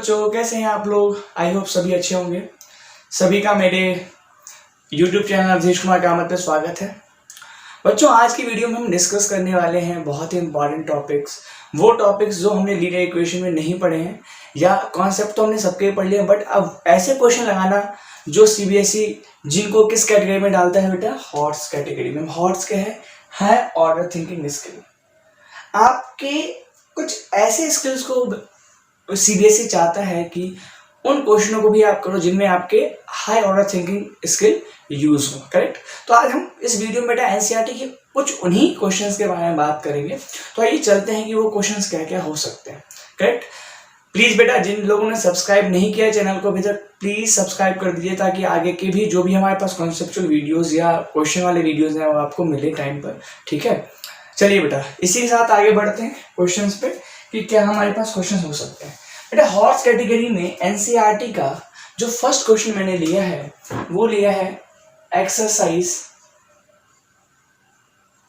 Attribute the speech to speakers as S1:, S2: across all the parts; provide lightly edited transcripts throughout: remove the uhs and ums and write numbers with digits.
S1: बच्चों, कैसे हैं आप लोग। आई होप सभी अच्छे होंगे। सभी का मेरे YouTube चैनल अवधेश कुमार कामत पे स्वागत है। बच्चों, आज की वीडियो में हम डिस्कस करने वाले हैं बहुत ही इंपॉर्टेंट टॉपिक्स। वो टॉपिक्स जो हमने लीनियर इक्वेशन में नहीं पढ़े हैं, या कॉन्सेप्ट तो हमने सबके पढ़ लिए, बट अब ऐसे क्वेश्चन लगाना जो CBSE जिनको किस कैटेगरी में डालता है बेटा, हॉट्स कैटेगरी में। हॉट्स क्या है? High order thinking skill. आपके कुछ ऐसे स्किल्स को CBSE चाहता है कि उन क्वेश्चनों को भी आप करो जिनमें आपके high order thinking skill use हो। करेक्ट। तो आज हम इस वीडियो में बेटा NCERT के कुछ उन्हीं क्वेश्चंस के बारे में बात करेंगे। तो आइए चलते हैं कि वो क्वेश्चंस क्या क्या हो सकते हैं। करेक्ट। प्लीज बेटा, जिन लोगों ने सब्सक्राइब नहीं किया चैनल को अभी तक, प्लीज सब्सक्राइब कर दीजिए, ताकि आगे के भी जो भी हमारे पास कॉन्सेप्चुअल वीडियोज या क्वेश्चन वाले वीडियोज हैं वो आपको मिले टाइम पर। ठीक है, चलिए बेटा, इसी के साथ आगे बढ़ते हैं क्वेश्चंस पे कि क्या हमारे पास क्वेश्चन हो सकते हैं। बेटा, हॉर्स कैटेगरी में NCERT का जो फर्स्ट क्वेश्चन मैंने लिया है वो लिया है एक्सरसाइज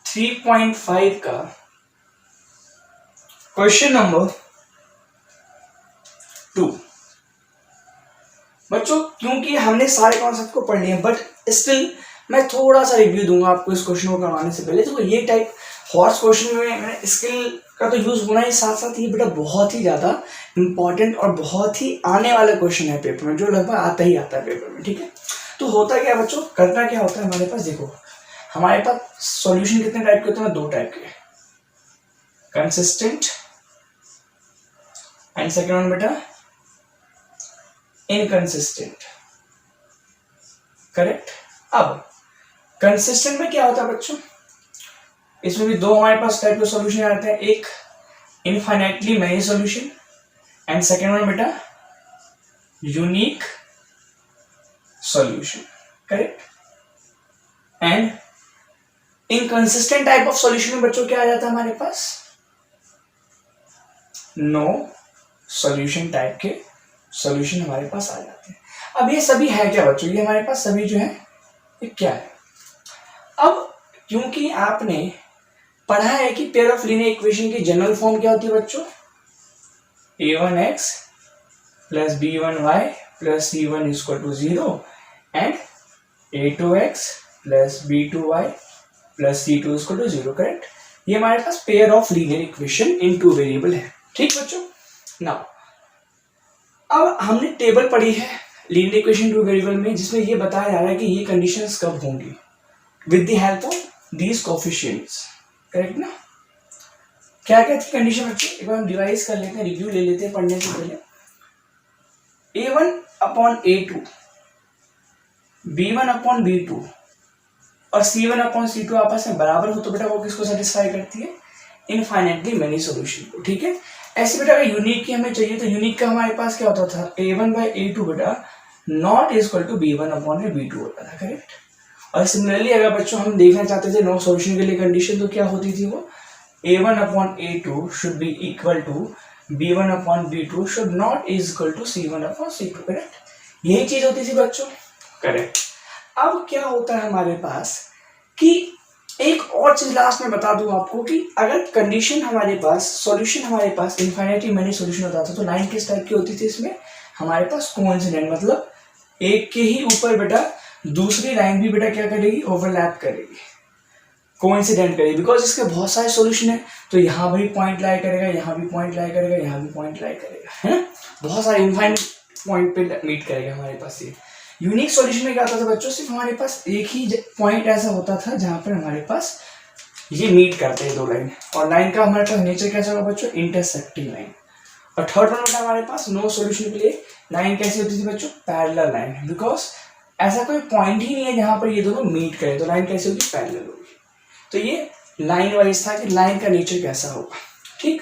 S1: 3.5 का क्वेश्चन नंबर 2। बच्चों, क्योंकि हमने सारे कॉन्सेप्ट को पढ़ लिए, बट स्टिल मैं थोड़ा सा रिव्यू दूंगा आपको इस क्वेश्चन को करवाने से पहले। तो ये टाइप हॉर्स क्वेश्चन में मैंने स्किल का तो यूज होना ही, साथ साथ ये बेटा बहुत ही ज्यादा इंपॉर्टेंट और बहुत ही आने वाला क्वेश्चन है पेपर में, जो लगभग आता ही आता है पेपर में। ठीक है, तो होता क्या बच्चों, करना क्या होता है हमारे पास, देखो हमारे पास सॉल्यूशन कितने टाइप के होते हैं, 2 टाइप के, कंसिस्टेंट एंड सेकेंड वन बेटा इनकंसिस्टेंट। करेक्ट। अब कंसिस्टेंट में क्या होता है बच्चों, इसमें भी 2 हमारे पास टाइप के सॉल्यूशन आते हैं, एक infinitely many solution and second one बेटा unique solution. Correct. And inconsistent type of solution में बच्चों क्या आ जाता है हमारे पास, नो सॉल्यूशन टाइप के सॉल्यूशन हमारे पास आ जाते हैं। अब ये सभी है क्या बच्चों, ये हमारे पास सभी जो है ये क्या है। अब क्योंकि आपने पढ़ा है कि पेयर ऑफ लीनियर इक्वेशन की जनरल फॉर्म क्या होती है बच्चों, a1x plus b1y plus c1 equal to 0 and a2x plus b2y plus c2 equal to 0। Correct. ये हमारे पास pair of linear equation in 2 variable है। ठीक बच्चों। नाउ अब हमने टेबल पढ़ी है लीनियर इक्वेशन 2 वेरिएबल में, जिसमें ये बताया जा रहा है कि ये कंडीशंस कब होंगी with the help of these coefficients. Correct ना। क्या क्या थी कंडीशन बच्चों, एक बार हम डिवाइस कर लेते हैं, रिव्यू ले लेते हैं पढ़ने से पहले। a1 upon a2, b1 upon b2 और c1 अपॉन c2 आपस में बराबर हो तो बेटा वो किसको सेटिस्फाई करती है, इनफाइनाइटली मेनी सॉल्यूशन को। ठीक है। ऐसे बेटा अगर यूनिक की हमें चाहिए तो यूनिक का हमारे पास क्या होता था, a1 बाई a2 बेटा not equal to b1 upon b2 होता था। करेक्ट। और सिमिलरली अगर बच्चों हम देखना चाहते थे नो सॉल्यूशन के लिए कंडीशन, तो क्या होती थी वो, a1 upon a2 should be equal to b1 upon b2 should not is equal to c1 upon c2। Correct. यही चीज होती थी बच्चों। करेक्ट। अब क्या होता है हमारे पास कि एक और चीज लास्ट में बता दूं आपको कि अगर कंडीशन हमारे पास, सॉल्यूशन हमारे पास इनफाइनाइटली मेनी सॉल्यूशन होता था, तो लाइन किस टाइप की होती थी इसमें, हमारे पास कोइंसिडेंट, मतलब एक के ही ऊपर बेटा दूसरी लाइन भी बेटा क्या करेगी, ओवरलैप करेगी, कोइंसिडेंट करेगी, बिकॉज इसके बहुत सारे सॉल्यूशन है। तो यहाँ भी पॉइंट लाई करेगा, यहाँ भी पॉइंट लाई करेगा, यहाँ भी पॉइंट लाई करेगा, है ना, बहुत सारे इनफाइनाइट पॉइंट पे मीट करेगा हमारे पास ये। यूनिक सॉल्यूशन में क्या होता था बच्चों, सिर्फ हमारे पास एक ही पॉइंट ऐसा होता था जहां पर हमारे पास ये मीट करते हैं 2 लाइन, और लाइन का हमारे पास नेचर कैसा होगा बच्चों, इंटरसेक्टिंग लाइन। और थर्ड वन होता है हमारे पास नो सॉल्यूशन के लिए लाइन कैसी होती थी बच्चों, पैरेलल लाइन, बिकॉज ऐसा कोई पॉइंट ही नहीं है जहां पर ये दोनों मीट करें, तो लाइन कैसी होगी, पैरेलल होगी। तो ये लाइन वाइज था कि लाइन का नेचर कैसा होगा। ठीक।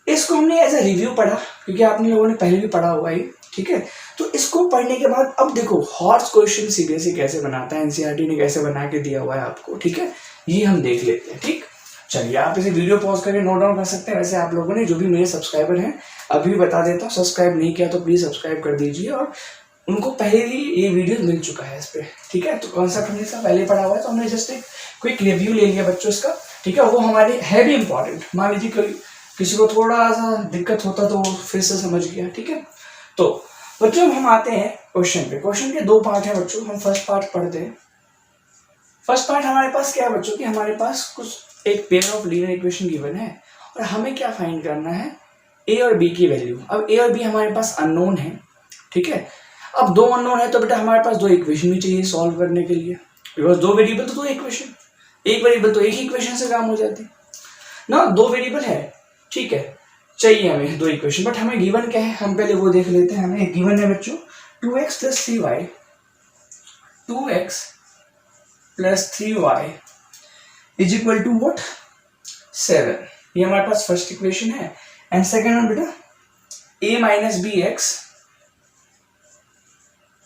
S1: इसको हमने एज ए रिव्यू पढ़ा, क्योंकि आपने लोगों ने पहले भी पढ़ा हुआ है। ठीक है। तो इसको पढ़ने के बाद अब देखो हॉर्स क्वेश्चन CBSE कैसे बनाता है, NCERT ने कैसे बना के दिया हुआ है आपको। ठीक है, ये हम देख लेते हैं। ठीक, चलिए आप इसे वीडियो पॉज करके नोट डाउन कर सकते हैं। वैसे आप लोगों ने, जो भी मेरे सब्सक्राइबर हैं, अभी बता देता हूँ, सब्सक्राइब नहीं किया तो प्लीज सब्सक्राइब कर दीजिए, और उनको पहले ही ये वीडियो मिल चुका है इस पर। ठीक है, तो कॉन्सेप्ट हमने इसका पहले पढ़ा हुआ है, तो हमने जस्ट एक क्विक रिव्यू ले लिया बच्चों इसका। ठीक है, वो हमारे है भी इंपॉर्टेंट। मान लीजिए किसी को थोड़ा सा दिक्कत होता तो वो फिर से समझ गया। ठीक है, तो बच्चों हम आते हैं क्वेश्चन पे। क्वेश्चन के दो पार्ट हैं बच्चों, हम फर्स्ट पार्ट पढ़ते हैं। फर्स्ट पार्ट हमारे पास क्या है बच्चों कि हमारे पास कुछ एक pair of linear equation given है और हमें क्या फाइंड करना है, ए और बी की वैल्यू। अब ए और बी हमारे पास अननोन है, ठीक है। अब दो अननोन है तो बेटा हमारे पास दो इक्वेशन भी चाहिए सॉल्व करने के लिए, बिकॉज दो वेरिएबल तो दो इक्वेशन, एक वेरिएबल तो एक ही इक्वेशन से काम हो जाती ना। दो वेरिएबल है, ठीक है, चाहिए हमें दो इक्वेशन, बट हमें गिवन क्या है हम पहले वो देख लेते हैं। हमें गिवन है बच्चों 2x + 3y, 2x + 3y is equal to what, 7। ये हमारे पास फर्स्ट इक्वेशन है। एंड सेकेंड वन बेटा a - bx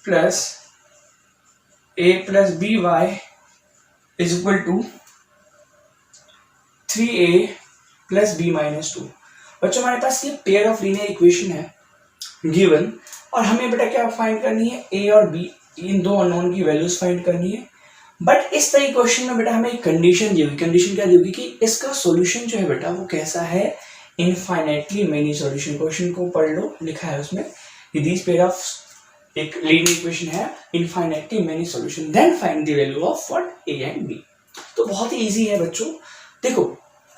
S1: plus a + by is equal to 3a + b - 2। बच्चों हमारे पास ये पेयर ऑफ लीनियर इक्वेशन है गिवन, और हमें बेटा क्या फाइंड करनी है, a और b, इन दो अननोन की वैल्यूज फाइंड करनी है। बट इस तरह क्वेश्चन में बेटा हमें एक कंडीशन दी होगी। कंडीशन क्या दी होगी कि इसका सॉल्यूशन जो है बेटा वो कैसा है, इनफाइनाइटली मेनी सॉल्यूशन। क्वेश्चन को पढ़ लो, लिखा है उसमें कि दिस पेयर ऑफ एक लीनियर इक्वेशन है infinitely many solution, then find the value of what, a and b। तो बहुत ही इजी है बच्चों। देखो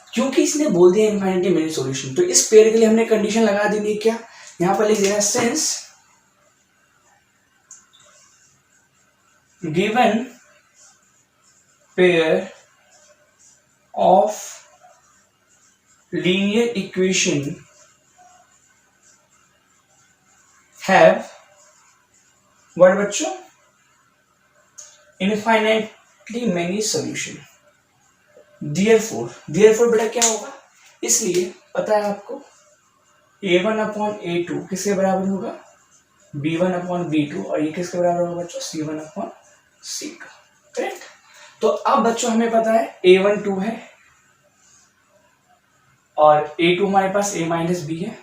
S1: क्योंकि इसने बोल दिया इनफाइनाइटली मेनी सॉल्यूशन, तो इस पेयर के लिए हमने कंडीशन लगा देनी है क्या, यहां पर लिख देना since given pair of linear equation have what बच्चों, infinitely many solution। therefore बेटा क्या होगा, इसलिए पता है आपको a1/a2 किसके बराबर होगा, b1/b2, और ये किसके बराबर होगा बच्चों, c1/c का, करेक्ट। तो अब बच्चों हमें पता है a1 2 है और a2 हमारे पास a - b है,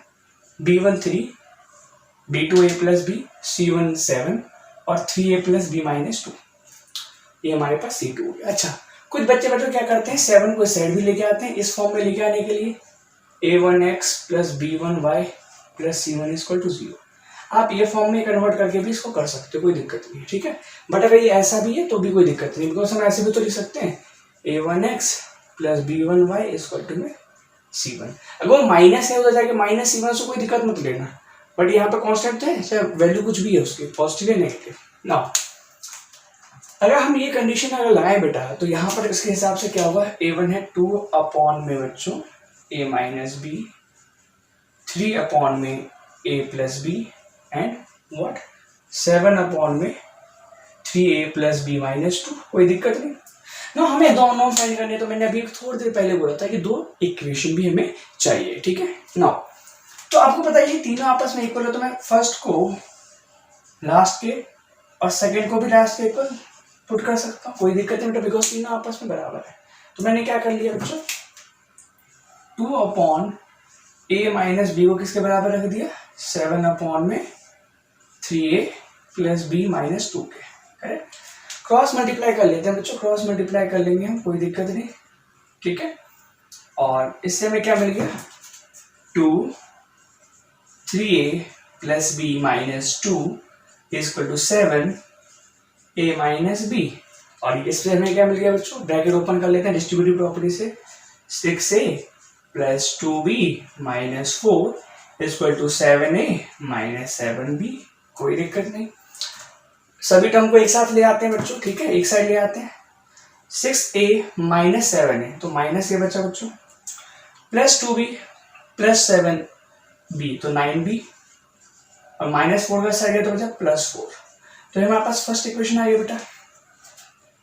S1: b1 3, b2 a + b, c1 7 और 3a + b - 2, ये हमारे पास c2 हो गया। अच्छा, कुछ बच्चे क्या करते हैं, 7 को इस साइड भी लेके आते हैं, इस फॉर्म में लेके आने के लिए a1x + b1y + c1 = 0। आप ये फॉर्म में कन्वर्ट करके भी इसको कर सकते हो, कोई दिक्कत नहीं है, ठीक है। बट अगर ये ऐसा भी है तो भी कोई दिक्कत नहीं, बिकॉज हम ऐसे भी तो लिख सकते हैं a1x + b1y = c1। अगर वो माइनस है उधर जाके -c1 से कोई दिक्कत मत लेना, बट यहाँ पे कांस्टेंट है, चाहे वैल्यू कुछ भी है उसकी, पॉजिटिव या नेगेटिव ना। अगर हम ये कंडीशन अगर लगाए बेटा तो यहाँ पर इसके हिसाब से क्या होगा, a1 है 2 में बच्चों a - b, 3 में a + b एंड व्हाट 7 में 3a + b - 2, कोई दिक्कत नहीं ना। हमें दो अननोन फाइंड करने, तो मैंने अभी थोड़ी देर पहले बोला था कि दो इक्वेशन भी हमें चाहिए, ठीक है ना। तो आपको पता है ये तीनों आपस में इक्वल है, तो मैं फर्स्ट को लास्ट के और सेकंड को भी लास्ट के इक्वल पुट कर सकता हूँ, कोई दिक्कत नहीं बेटा, बिकॉज तीनों आपस में बराबर है। तो मैंने क्या कर लिया बच्चों, 2a - b को किसके बराबर रख दिया, 7 में 3a + b - 2 के, करेक्ट। क्रॉस मल्टीप्लाई कर लेते हैं बच्चों, क्रॉस मल्टीप्लाई कर लेंगे हम, कोई दिक्कत नहीं, ठीक है। और इससे हमें क्या मिल गया, 2 3a + b - 2 = 7a - b। और इससे हमें क्या मिल गया बच्चों, ब्रैकेट ओपन कर लेते हैं डिस्ट्रीब्यूटिव प्रॉपर्टी से, 6a + 2b - 4 = 7a - 7b, कोई दिक्कत नहीं। सभी टर्म को एक साथ ले आते हैं बच्चों, ठीक है, एक साइड ले आते हैं। 6a - 7a तो माइनस ये बचा बच्चों, प्लस 2b + 7b तो 9b, और -4 का साइड है तो बचा +4। तो हमारे पास फर्स्ट इक्वेशन आ गई बेटा,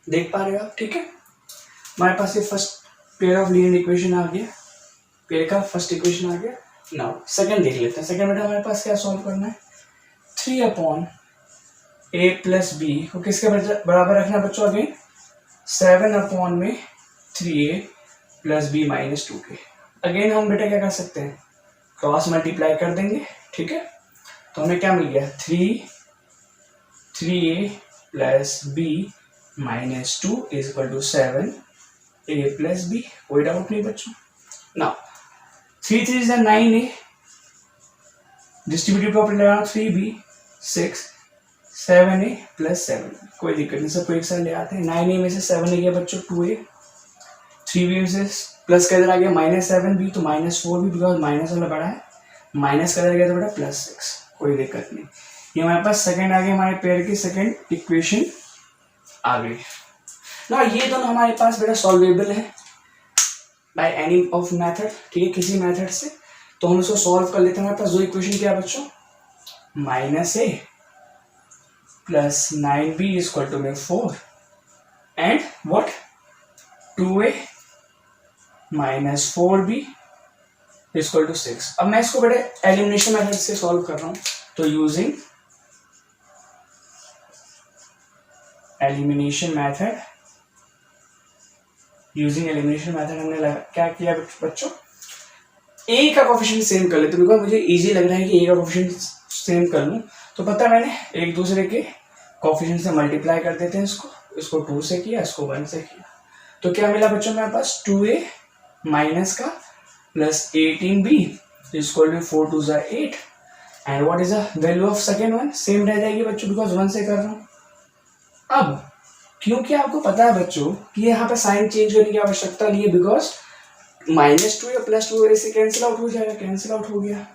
S1: देख पा रहे हो आप, ठीक है। हमारे पास ये first pair of linear equation आ गया, पेयर का फर्स्ट इक्वेशन आ गया। नाउ सेकंड देख लेते हैं। सेकंड बेटा हमारे पास क्या सॉल्व करना है, 3a + b को किसके बराबर रखना है बच्चों, अगेन 7 में 3a + b - 2 के। अगेन हम बेटा क्या कर सकते हैं, क्रॉस मल्टीप्लाई कर देंगे, ठीक है। तो हमें क्या मिल गया, 3a + b - 2 = 7a + b, कोई डाउट नहीं बच्चों। नाउ 3 3 9a डिस्ट्रीब्यूटिव प्रॉपर्टी लगाना 3b 6 7a प्लस 7, कोई दिक्कत नहीं, सबको एक साथ ले आते हैं। 9a में से 7a गया बच्चों 2a, 3b में से प्लस का इधर आ गया -7b तो -4b, बिकॉज माइनस वाला बड़ा है, माइनस का इधर गया तो बेटा +6, कोई दिक्कत नहीं। ये हमारे पास सेकंड आ गया, हमारे पेयर की सेकंड इक्वेशन आ गई ना। ये दोनों हमारे पास बेटा सॉल्वेबल है बाय एनी ऑफ मेथड, ठीक है, किसी मेथड से। तो हम इसको सॉल्व कर लेते हैं। हमारे पास दो इक्वेशन क्या है बच्चों, -a plus 9b equal to में 4 and what 2a minus 4b equal to 6। अब मैं इसको बेटा एलिमिनेशन मेथड से सॉल्व कर रहा हूं, तो यूजिंग एलिमिनेशन मेथड, हमने क्या किया बच्चों, ए का कोफिशिएंट सेम कर लेते, बिकॉज मुझे इजी लग रहा है कि ए का कोफिशिएंट सेम कर लूं। तो पता है मैंने एक दूसरे के कोफिशिएंट से मल्टीप्लाई कर देते हैं, इसको 2 से किया, इसको 1 से किया, तो क्या मिला बच्चों मेरे पास 2a माइनस का प्लस 18b इक्वल टू 4 2 जा 8 and what is the value of second one, same रह जाएगी बच्चों, बिकॉज 1 से कर रहा हूँ। अब क्योंकि आपको पता है बच्चों कि यहाँ पे साइन चेंज करने की आवश्यकता नहीं है, बिकॉज -2 या +2 ऐसे कैंसिल आउट हो जाएगा, कैंसिल आउट हो गया।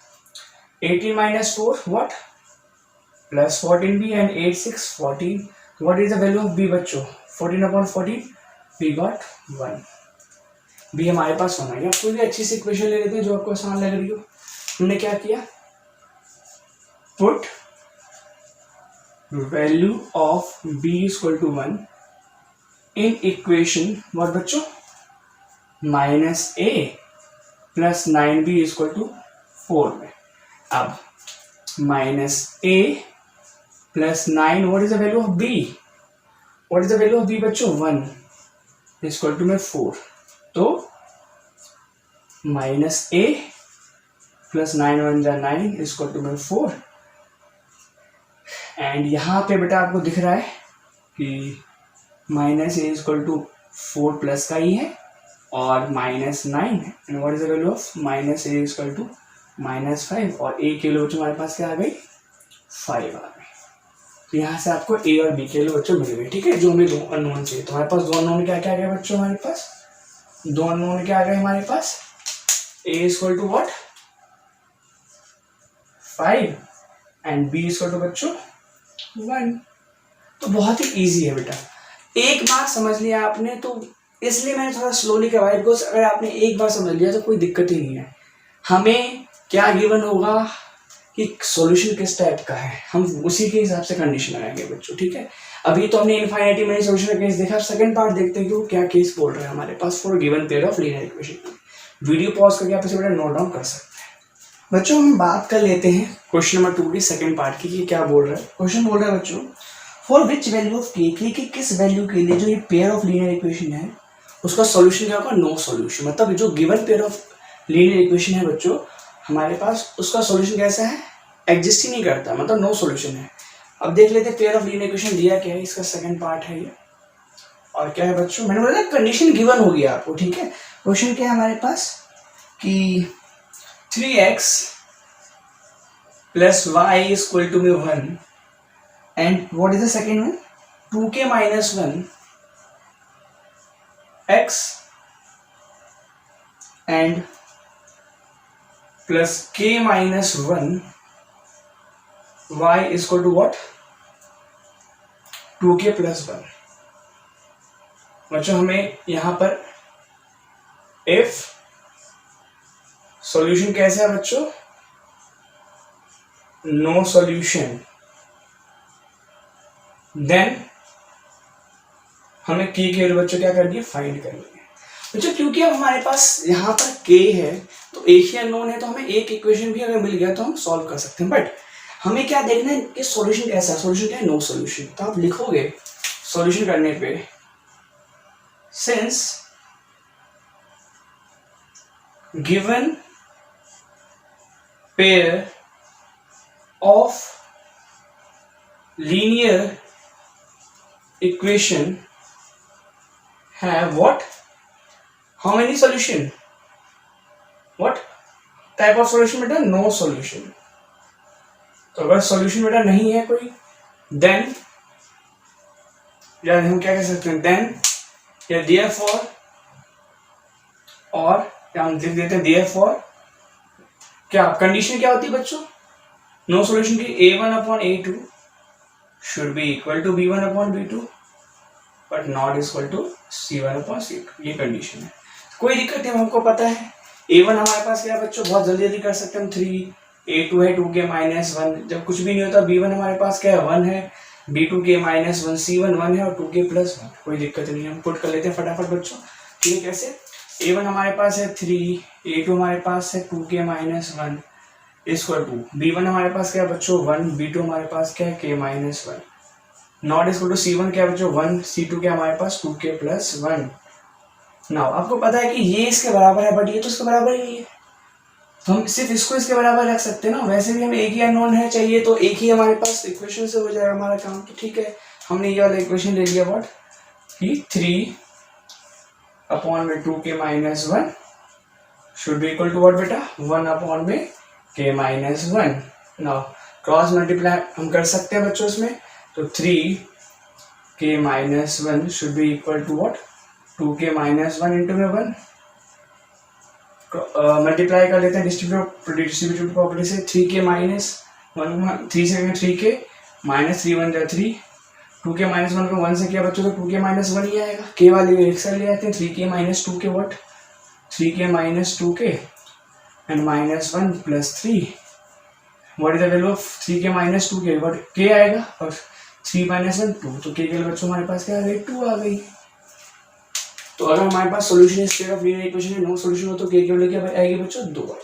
S1: 18 minus 4 what plus 14b and 8 6 14, what is the value of b बच्चों, 14/14 वी गॉट 1, बी हमारे पास होना है। कोई भी अच्छी सी इक्वेशन ले लेते हैं जो आपको आसान लग रही हो। हमने क्या किया, put value of b equal to 1 in equation what बच्चों -a plus 9b equal to 4 में। अब -a plus 9 what is the value of b, what is the value of b बच्चों 1 इक्वल टू में 4, तो -a प्लस 9 1 जा 9 equal to में 4 and यहाँ पे बेटा आपको दिख रहा है कि -a इक्वल टू 4 प्लस का ही है और -9 and what is the value of -a equal to -5 और a के लिए बच्चों हमारे पास क्या आ गई 5 आ गई। तो यहाँ से आपको a और b के लिए बच्चों मिल गए, ठीक है, जो हमें दो अननोन चाहिए। तो हमारे पास दो अननोन क्या क्या आ गए बच्चों, हमारे पास दो अननोन क्या आ गए हमारे पास, a equal to what 5 and b equal to बच्चों 1। तो बहुत ही इजी है बेटा, एक बार समझ लिया आपने, तो इसलिए मैंने थोड़ा स्लोली करवाया, बिकॉज अगर आपने एक बार समझ लिया तो कोई दिक्कत ही नहीं है। हमें क्या गिवन होगा कि सॉल्यूशन किस टाइप का है, हम उसी के हिसाब से कंडीशन लगाएंगे बच्चों, ठीक है। अभी तो हमने इनफाइनिटी में सॉल्यूशन का केस देखा, सेकंड पार्ट देखते हैं कि वो क्या केस बोल रहा है हमारे पास for given pair of linear equation. Video pause करके आप इसे बेटा नोट डाउन कर सकते हैं। बच्चों हम बात कर लेते हैं क्वेश्चन नंबर 2 की सेकंड पार्ट की, कि क्या बोल रहा है। क्वेश्चन बोल रहा है बच्चों फॉर विच वैल्यू ऑफ के की किस वैल्यू के लिए जो ये पेयर ऑफ लीनियर इक्वेशन है उसका सॉल्यूशन क्या होगा, नो सॉल्यूशन। मतलब जो given pair of linear equation है बच्चों हमारे पास, उसका सॉल्यूशन कैसा है, एग्जिस्ट ही नहीं करता, मतलब नो सॉल्यूशन है। अब देख लेते हैं पेयर ऑफ लीनियर इक्वेशन दिया क्या है, इसका सेकंड पार्ट है ये। और क्या है बच्चों, मैंने बोला कंडीशन गिवन होगी आपको, ठीक है। क्वेश्चन क्या है हमारे पास कि 3x plus y equal to में 1 and what is the second one 2k minus 1 x and plus k minus 1 y equal to what 2k plus 1। बच्चों हमें यहां पर if सॉल्यूशन कैसा है बच्चों, नो सॉल्यूशन, देन हमें k के बच्चों क्या करनी है, फाइंड करनी है बच्चों। क्योंकि अब हमारे पास यहाँ पर k है तो एक ही अननोन है, तो हमें एक इक्वेशन भी अगर मिल गया तो हम सॉल्व कर सकते हैं। बट हमें क्या देखना है कि सॉल्यूशन कैसा है, सॉल्यूशन क्या है, नो सॉल्यूशन। तो आप लिखोगे सॉल्यूशन करने पे since given pair of linear equation have what, how many solution, what type of solution beta, no solution, तो अगर सॉल्यूशन बेटा नहीं है कोई, देन या हम क्या कह सकते हैं, देन या देयरफॉर, और या हम लिख देते हैं देयरफॉर। क्या कंडीशन क्या होती है बच्चों नो सॉल्यूशन की? a1/a2 should be equal to b1/b2 but not equal to c1/c2, ये कंडीशन है। कोई दिक्कत नहीं, हमको पता है a1 हमारे पास क्या है बच्चों, बहुत जल्दी जल्दी कर सकते हैं हम, 3, a2 है 2 के -1, जब कुछ भी नहीं होता b1 हमारे पास क्या है 1 है, b2 के -1, c1 1 है और 2 के +1, कोई दिक्कत नहीं, हम पुट कर लेते हैं फटाफट बच्चों। ठीक है, कैसे? a1 हमारे पास है 3, a2 हमारे पास है 2 के -1 इक्वल टू b1 हमारे पास क्या है बच्चों 1, b2 हमारे पास क्या है के -1, नॉट इक्वल टू c1 क्या है बच्चों 1, c2 क्या हमारे पास 2 के +1। नाउ आपको पता है कि ये इसके बराबर है, बट ये तो इसके बराबर ही है, तो हम सिर्फ इसको इसके बराबर रख सकते हैं ना। वैसे भी हमें एक ही अननोन है चाहिए, तो एक ही हमारे पास इक्वेशन से हो जाएगा हमारा काम। तो ठीक है, हमने ये वाला इक्वेशन ले लिया, व्हाट कि 3/2 के -1 should be equal to what बेटा 1/में के -1। नाउ क्रॉस मल्टीप्लाई हम कर सकते हैं बच्चों इसमें, तो 3 के -1 should be equal to what 2 के -1 इंटू में 1, मल्टीप्लाई कर लेते हैं डिस्ट्रीब्यूटिव प्रॉपर्टी से, 3 के -1 3 से 3 के -3 1 जा 3, 2 के -1 को 1 से किया बच्चों तो 2 के -1 ही आएगा, के वाले एक साइड ले आते हैं, 3 के -2 के व्हाट 3 के -2 के and -1 + 3, what is the value of 3 के -2 के, व्हाट के आएगा, और 3 - 1 2, तो के लिए बच्चों हमारे पास क्या आ गई 2 आ गई। तो अगर हमारे पास सॉल्यूशन इस स्टेट ऑफ लीनियर इक्वेशन में नो सॉल्यूशन हो तो के की वैल्यू क्या आएगी बच्चों 2।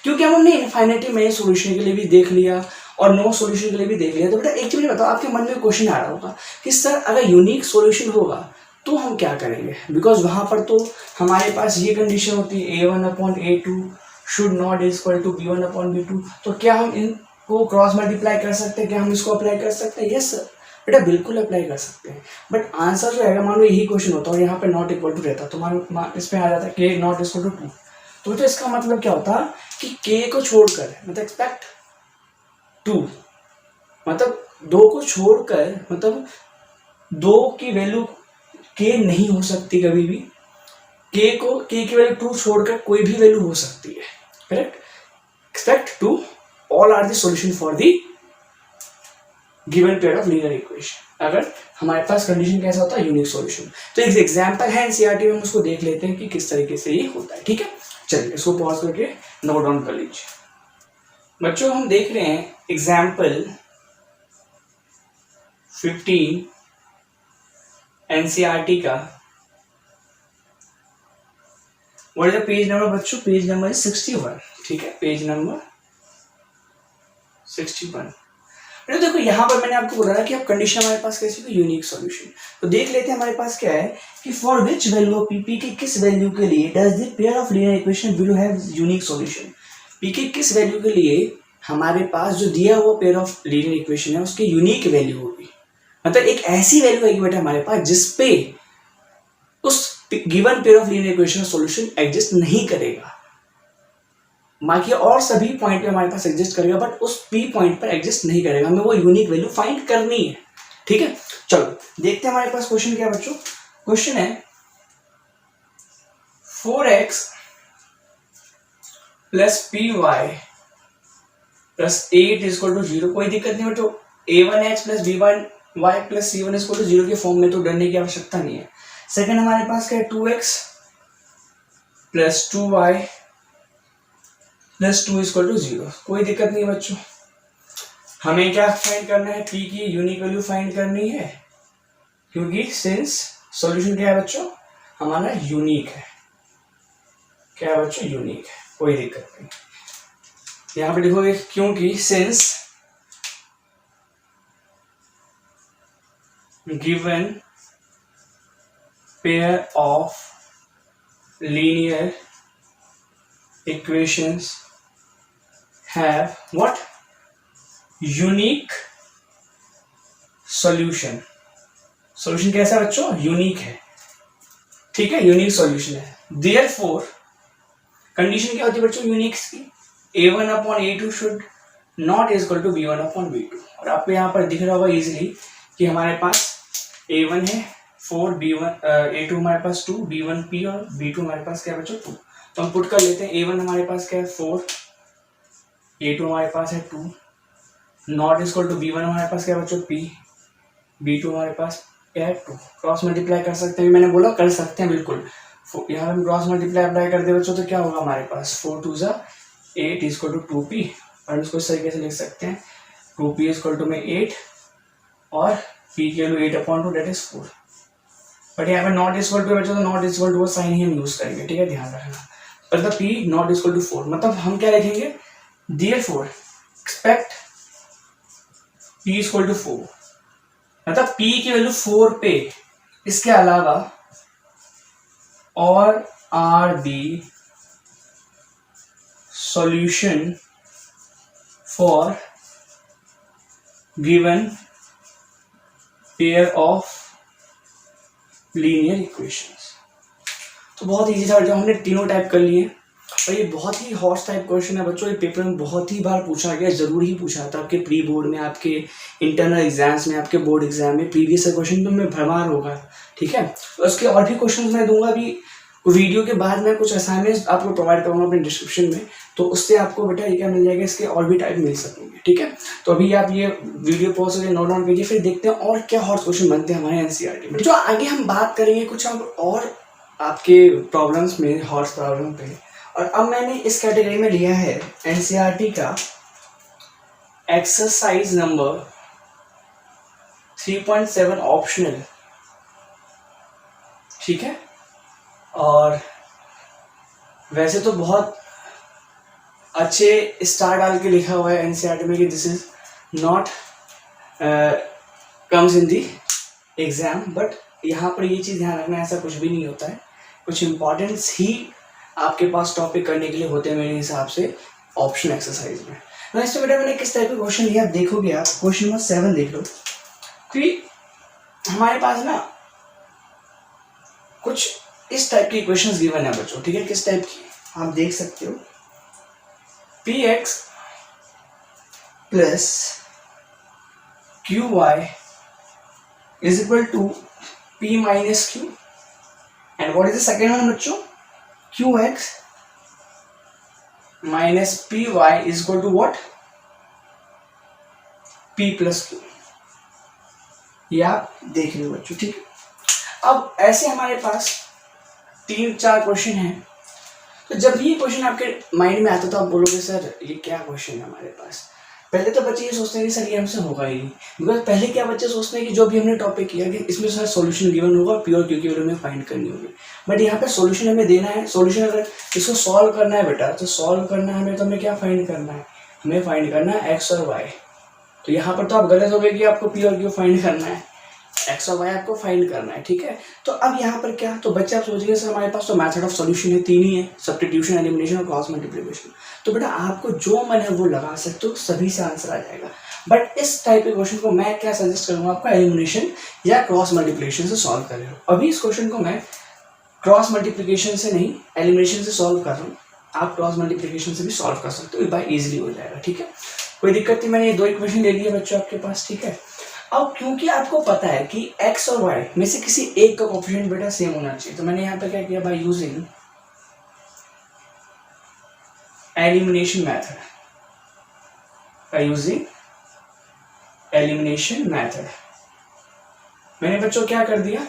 S1: क्योंकि हमने इनफाइनिटी में सॉल्यूशन के लिए भी देख लिया और नो सॉल्यूशन के लिए भी देख लिया, तो बेटा एक चीज बताओ, आपके मन में क्वेश्चन आ रहा होगा कि सर अगर यूनिक सॉल्यूशन होगा तो हम क्या करेंगे, बिकॉज वहां पर तो हमारे पास ये कंडीशन होती है a1/a2 should not equal to b1/b2, तो क्या हम इनको क्रॉस मल्टीप्लाई कर सकते हैं, क्या हम इसको अप्लाई कर सकते हैं? यस सर बेटा बिल्कुल अप्लाई कर सकते हैं, बट आंसर जो है मान लो यही क्वेश्चन होता और यहाँ पे नॉट इक्वल टू रहता, तो मान इसमें आ जाता k नॉट इक्वल टू 2, तो इसका मतलब क्या होता कि k को छोड़कर मतलब एक्सपेक्ट 2, मतलब 2 को छोड़कर, मतलब 2 की वैल्यू k नहीं हो सकती कभी भी, k की वैल्यू 2 छोड़कर कोई भी वैल्यू हो सकती है, correct? Expect 2 all are the solution for the given pair of linear equation. अगर हमारे पास कंडीशन कैसा होता है यूनिक सॉल्यूशन, तो एक एग्जांपल है एनसीईआरटी में, हम उसको देख लेते हैं कि किस तरीके से ये होता है। ठीक है, चलिए इसको पॉज करके नोट डाउन कर लीजिए बच्चों। हम देख रहे हैं एग्जाम्पल 15 एनसीईआरटी का, what is the page number बच्चों? Page number 61। ठीक है, पेज नंबर 61। तो देखो यहाँ पर मैंने आपको बोला ना कि अब कंडीशन हमारे पास कैसी है यूनिक सॉल्यूशन, तो देख लेते हैं हमारे पास क्या है कि for which value of P के किस वैल्यू के लिए does the pair of linear equation below have unique solution. P के किस वैल्यू के लिए हमारे पास जो दिया हुआ पेयर ऑफ लीनियर इक्वेशन है उसकी यूनिक वैल्यू होगी, मतलब एक ऐसी वैल्यू आएगी बेटा हमारे पास जिसपे उस given pair of linear equation का सॉल्यूशन एग्जिस्ट नहीं करेगा, बाकी और सभी पॉइंट पे हमारे पास एग्जिस्ट करेगा बट उस पी पॉइंट पर एग्जिस्ट नहीं करेगा, हमें वो यूनिक वैल्यू फाइंड करनी है। ठीक है, चलो देखते हैं हमारे पास क्वेश्चन क्या है बच्चों। क्वेश्चन है 4x + py + 8 = 0। कोई दिक्कत नहीं बच्चों, a1x + b1y + c1 = 0 के फॉर्म में तो डरने की आवश्यकता नहीं है। सेकंड हमारे पास क्या है 2x + 2y + 2 = 0। कोई दिक्कत नहीं बच्चों, हमें क्या फाइंड करना है, पी की यूनिक वैल्यू फाइंड करनी है, क्योंकि सिंस सॉल्यूशन क्या है बच्चों हमारा यूनिक है। क्या है बच्चों यूनिक है, कोई दिक्कत नहीं। यहां पे लिखोगे क्योंकि since given pair of linear equations have what unique solution। Solution कैसा है बच्चों यूनिक है, ठीक है, यूनिक सॉल्यूशन है। therefore कंडीशन क्या होती है बच्चों यूनिक की, a1/a2 should not is equal to b1 upon b2। और आपको यहाँ पर दिख रहा होगा इजीली कि हमारे पास a1 है 4, b1 a2 हमारे पास 2, b1 p और b2 हमारे पास क्या बच्चों 2। तो हम पुट कर लेते हैं a1 हमारे पास क्या है 4, a2 हमारे पास है 2, not is equal to b1 हमारे पास क्या बच्चों p, b2 हमारे पास क्या है 2। क्रॉस मल्टीप्लाई कर सकते हैं, मैंने बोला कर सकते हैं बिल्कुल। यहाँ हम क्रॉस मल्टीप्लाई अप्लाई कर दे बच्चों तो क्या होगा हमारे पास 4 2 ज़ा 8 इज इक्वल टू 2p। और इसको इस तरीके से लिख सकते हैं 2p इज इक्वल टू में 8 और p की वैल्यू 8 अपॉन 2 दैट इज 4। बट यहाँ पे नॉट इज इक्वल टू बच्चों तो not is equal to sign ही हम यूज करेंगे, ठीक है ध्यान रखना। पर p not is equal to 4 मतलब हम क्या लिखेंगे therefore expect p is equal to 4 मतलब p की वैल्यू 4 पे इसके अलावा और are the solution for given pair of linear equations. तो बहुत इजी था, जब हमने तीनों टाइप कर लिए। और ये बहुत ही हॉट टाइप क्वेश्चन है बच्चों, ये पेपर में बहुत ही बार पूछा गया, जरूर ही पूछा था आपके प्री बोर्ड में, आपके इंटरनल एग्जाम्स में, आपके बोर्ड एग्जाम में प्रीवियस क्वेश्चन तो में भरमार होगा, ठीक है। तो उसके और भी क्वेश्चन मैं दूंगा अभी वीडियो के बाद। मैं कुछ असाइनमेंट्स आपको प्रोवाइड करूंगा अपने डिस्क्रिप्शन में, तो उससे आपको बेटा ये क्या मिल जाएगा, इसके और भी टाइप मिल सकेंगे, ठीक है। तो अभी आप ये वीडियो पॉज करके नोट डाउन कीजिए, फिर देखते हैं और क्या हॉट क्वेश्चन बनते हैं हमारे एनसीईआरटी में। जो आगे हम बात करेंगे कुछ अब और आपके प्रॉब्लम्स में, हॉट प्रॉब्लम पे। और अब मैंने इस कैटेगरी में लिया है एनसीईआरटी का एक्सरसाइज नंबर 3.7 ऑप्शनल, ठीक है। और वैसे तो बहुत अच्छे स्टार डाल के लिखा हुआ है एनसीईआरटी में कि this is not comes in the exam, but यहाँ पर ये चीज़ ध्यान रखना ऐसा कुछ भी नहीं होता है, कुछ इंपॉर्टेंस ही आपके पास टॉपिक करने के लिए होते हैं मेरे हिसाब से ऑप्शन एक्सरसाइज में। ना इसमें बेटा मैंने किस टाइप का क्वेश्चन लिया देखोगे आप, क्वेश्चन नंबर 7 देख लो कि हमारे पास ना कुछ इस टाइप की इक्वेशंस गिवन है बच्चों, ठीक है। किस टाइप की आप देख सकते हो, px plus qy is equal to p minus q and what is the second one बच्चों, qx minus py is equal to what, p plus q। ये आप देख रहे हो बच्चों, ठीक है। अब ऐसे हमारे पास 3-4 क्वेश्चन हैं। तो जब ये क्वेश्चन आपके माइंड में आता तो आप बोलोगे सर ये क्या क्वेश्चन है हमारे पास। पहले तो बच्चे ये सोचते हैं कि सर ये हमसे होगा ही नहीं, बिकॉज पहले क्या बच्चे सोचते हैं कि जो भी हमने टॉपिक किया कि इसमें सर सॉल्यूशन गिवन होगा, प्योर क्यू की वैल्यू में फाइंड करनी होगी। बट यहाँ पे सॉल्यूशन हमें देना है, सॉल्यूशन अगर इसको सॉल्व करना है बेटा, तो सॉल्व करना है हमें, तो हमें क्या फाइंड करना है, हमें फाइंड करना है एक्स और वाई। तो यहाँ पर तो आप गलत हो गए कि आपको पी और क्यू फाइंड करना है, एक्स और वाई आपको फाइंड करना है, ठीक है। तो अब यहाँ पर क्या, तो बच्चे आप सोचेंगे सर हमारे पास तो मेथड ऑफ सॉल्यूशन है 3 ही है, सब्स्टिट्यूशन, एलिमिनेशन और क्रॉस मल्टीप्लिकेशन। तो बेटा आपको जो मन है वो लगा सकते हो, सभी से आंसर आ जाएगा। बट इस टाइप के क्वेश्चन को मैं क्या सजेस्ट करूँगा आपको, एलिमिनेशन या क्रॉस मल्टीप्लिकेशन से सॉल्व कर रहे हो। अभी इस क्वेश्चन को मैं क्रॉस मल्टीप्लिकेशन से नहीं, एलिमिनेशन से सॉल्व कर रहा हूँ। आप क्रॉस मल्टीप्लिकेशन से भी सॉल्व कर सकते हो, बाय इजिली हो जाएगा, ठीक है। कोई दिक्कत नहीं, मैंने ये 2 इक्वेशन ले लिए बच्चों आपके पास, ठीक है। अब क्योंकि आपको पता है कि x और y में से किसी एक का कोएफिशिएंट बेटा सेम होना चाहिए, तो मैंने यहाँ पे क्या किया, by using elimination method, by using elimination method मैंने बच्चों क्या कर दिया,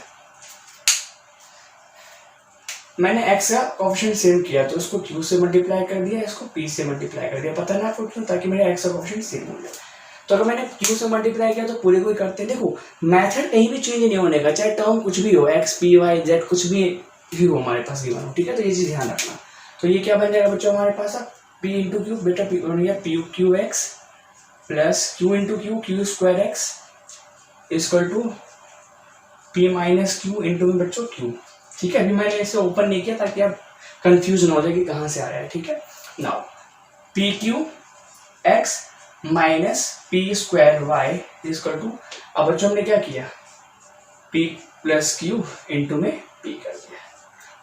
S1: मैंने x का कोएफिशिएंट सेम किया तो इसको q से मल्टीप्लाई कर दिया, इसको p से मल्टीप्लाई कर दिया। पता ना आपको क्यों, ताकि मेरे x का कोएफिशिएंट सेम हो जाए। तो अगर मैंने q से मल्टीप्लाई किया तो पूरे को ही करते हैं। देखो मेथड कहीं भी चेंज नहीं होने का, चाहे टर्म कुछ भी हो, x p y z कुछ भी हो हमारे पास गिवन हो, ठीक है। तो ये चीज ध्यान रखना। तो ये क्या बन जाएगा बच्चों हमारे पास, p इंटू क्यू, बेटा p बन गया q x plus q into q square x equal to p minus q into में बच्चों q, ठीक है। अभी मैंने इसे ओपन नहीं किया ताकि आप कंफ्यूज ना हो जाए कि कहाँ से आ रहा है, ठीक है। Now p q x minus P square Y equal to, अब बच्चों हमने क्या किया, p प्लस क्यू इंटू में p कर दिया,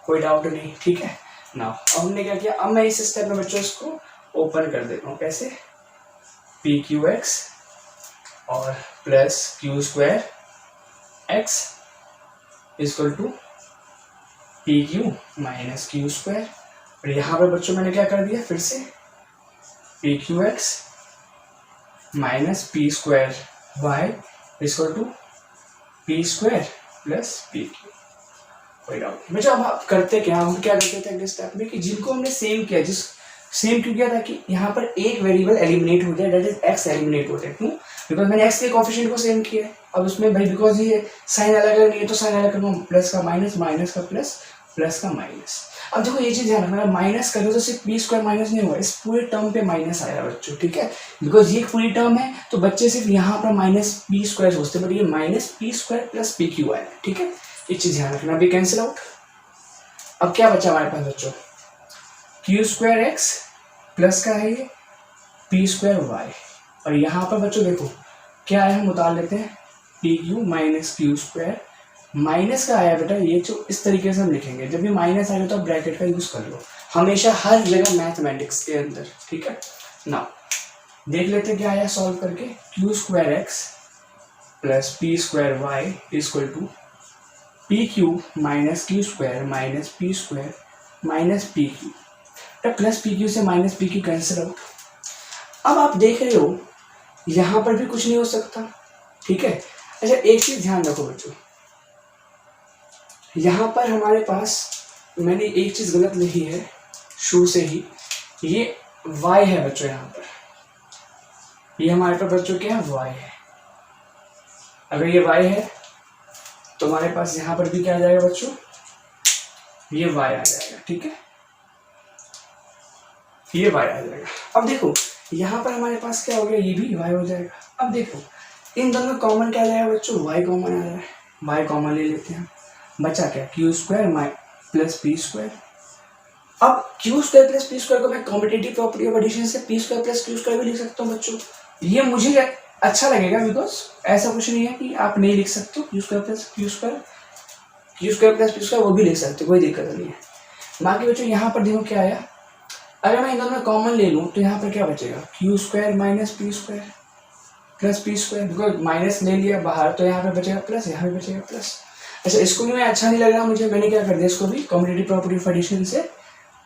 S1: कोई डाउट नहीं, ठीक है। नाउ अब हमने क्या किया, अब मैं इस स्टेप में बच्चों इसको ओपन कर देता हूँ, कैसे, पी क्यू एक्स और plus Q square x equal to P Q minus Q square. और यहाँ पर बच्चों मैंने क्या कर दिया, फिर से p q x minus P square Y equal to p square plus P q. कोई डाउट बच्चों? अब आप करते क्या, हम क्या करते थे अगले स्टेप में कि जिनको हमने सेम किया, जिस सेम क्यों किया था कि यहाँ पर एक वेरिएबल एलिमिनेट हो जाए, दैट इज एक्स एलिमिनेट हो जाए। क्यों? बिकॉज मैंने एक्स के कोफिशिएंट को सेम किया है। अब उसमें भाई बिकॉज ये साइन अलग अलग नहीं है तो साइन अलग करूँगा, प्लस का माइनस, माइनस का प्लस, प्लस का माइनस। अब देखो ये चीज ध्यान रखना, माइनस करो तो सिर्फ पी स्क्वायर माइनस नहीं हुआ, इस पूरे टर्म पे माइनस आएगा बच्चों, ठीक है? बिकॉज ये पूरी टर्म है तो बच्चे सिर्फ यहाँ पर माइनस पी स्क्वायर सोचते हैं, बट ये minus P square plus P Q आएगा, ठीक है? ये चीज ध्यान रखना। अभी कैंसिल आउट। अब क्या बचा हमारे पास बच्चों, क्यू स्क्वायर एक्स प्लस का है ये पी स्क्वायर वाई। और यहाँ पर बच्चों देखो क्या है, हम उतार लेते हैं P Q minus Q square, minus का आया बेटा ये जो इस तरीके से हम लिखेंगे, जब भी माइनस आएगा तो आप ब्रैकेट का यूज कर लो हमेशा हर जगह मैथमेटिक्स के अंदर, ठीक है ना? देख लेते क्या आया सॉल्व करके, Q square X plus P square Y equal to P Q minus Q square minus P square minus P Q. Plus P Q से minus P Q cancel out. अब आप देख रहे हो यहां पर भी कुछ नहीं हो सकता, ठीक है? अच्छा एक चीज ध्यान रखो बच्चों, यहां पर हमारे पास मैंने एक चीज गलत लिखी है शुरू से ही, ये y है बच्चों, यहाँ पर ये हमारे पास बच्चों क्या है, y है। अगर ये y है तो हमारे पास यहाँ पर भी क्या आ जाएगा बच्चों, ये y आ जाएगा, ठीक है? ये y आ जाएगा। अब देखो यहाँ पर हमारे पास क्या हो गया, ये भी y हो जाएगा। अब देखो इन दोनों कॉमन क्या आ जाएगा बच्चों, y कॉमन आ जाएगा, y कॉमन ले लेते हैं, बचा क्या, Q square plus P square. अब Q square plus P square को मैं कॉम्पिटिटिव प्रॉपर्टी ऑफ एडिशन से P square plus Q square भी लिख सकता हूँ बच्चों। ये मुझे अच्छा लगेगा बिकॉज ऐसा कुछ नहीं है कि आप नहीं लिख सकते हो, Q square plus Q square, Q square plus P square वो भी लिख सकते हो, कोई दिक्कत नहीं है। बाकी बच्चों यहाँ पर देखो क्या आया, अगर मैं इन दोनों में कॉमन ले लूँ तो यहाँ पर क्या बचेगा, Q square minus P square plus P square, because minus ले लिया बाहर तो यहाँ पे बचेगा प्लस, यहाँ पे बचेगा प्लस। अच्छा इसको भी मैं अच्छा नहीं लग रहा मुझे, मैंने क्या कर दिया इसको भी कॉम्पिटिटिव प्रॉपर्टी ऑफ एडिशन से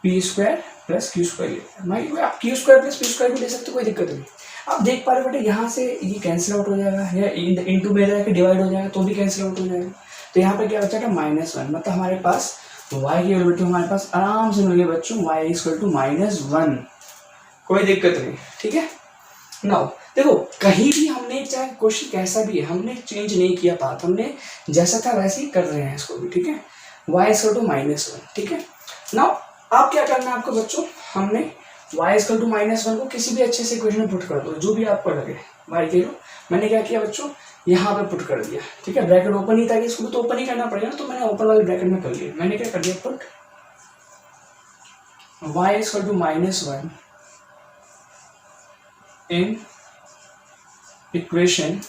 S1: P square plus Q square ले, आप Q square plus P square भी ले सकते हो, कोई दिक्कत नहीं। आप देख पा रहे हो बेटे यहाँ से ये कैंसिल आउट हो जाएगा, या इंटू में जाकर डिवाइड हो जाएगा तो भी कैंसिल आउट हो जाएगा। तो यहाँ पर क्या बचेगा -1, मतलब हमारे पास y की वैल्यू हमारे पास आराम से मिल गया बच्चों, y इक्वल टू -1, कोई दिक्कत नहीं, ठीक है? नाउ देखो कहीं भी हमने चाहे क्वेश्चन कैसा भी है हमने चेंज नहीं किया पाथ, हमने जैसा था वैसे ही कर रहे हैं इसको भी, ठीक है? y इक्वल टू -1, ठीक है? नाउ आप क्या करना है आपको बच्चों, हमने y इक्वल टू -1 को किसी भी अच्छे से इक्वेशन में पुट कर दो, जो भी आपको लगे y के लो। मैंने क्या किया बच्चों, यहाँ पे पुट कर दिया, ठीक है? ब्रैकेट ओपन ही था कि इसको भी तो ओपन ही करना पड़ेगा, तो मैंने ओपन वाले ब्रैकेट में कर लिया। मैंने क्या कर दिया, put y equal to -1 in equation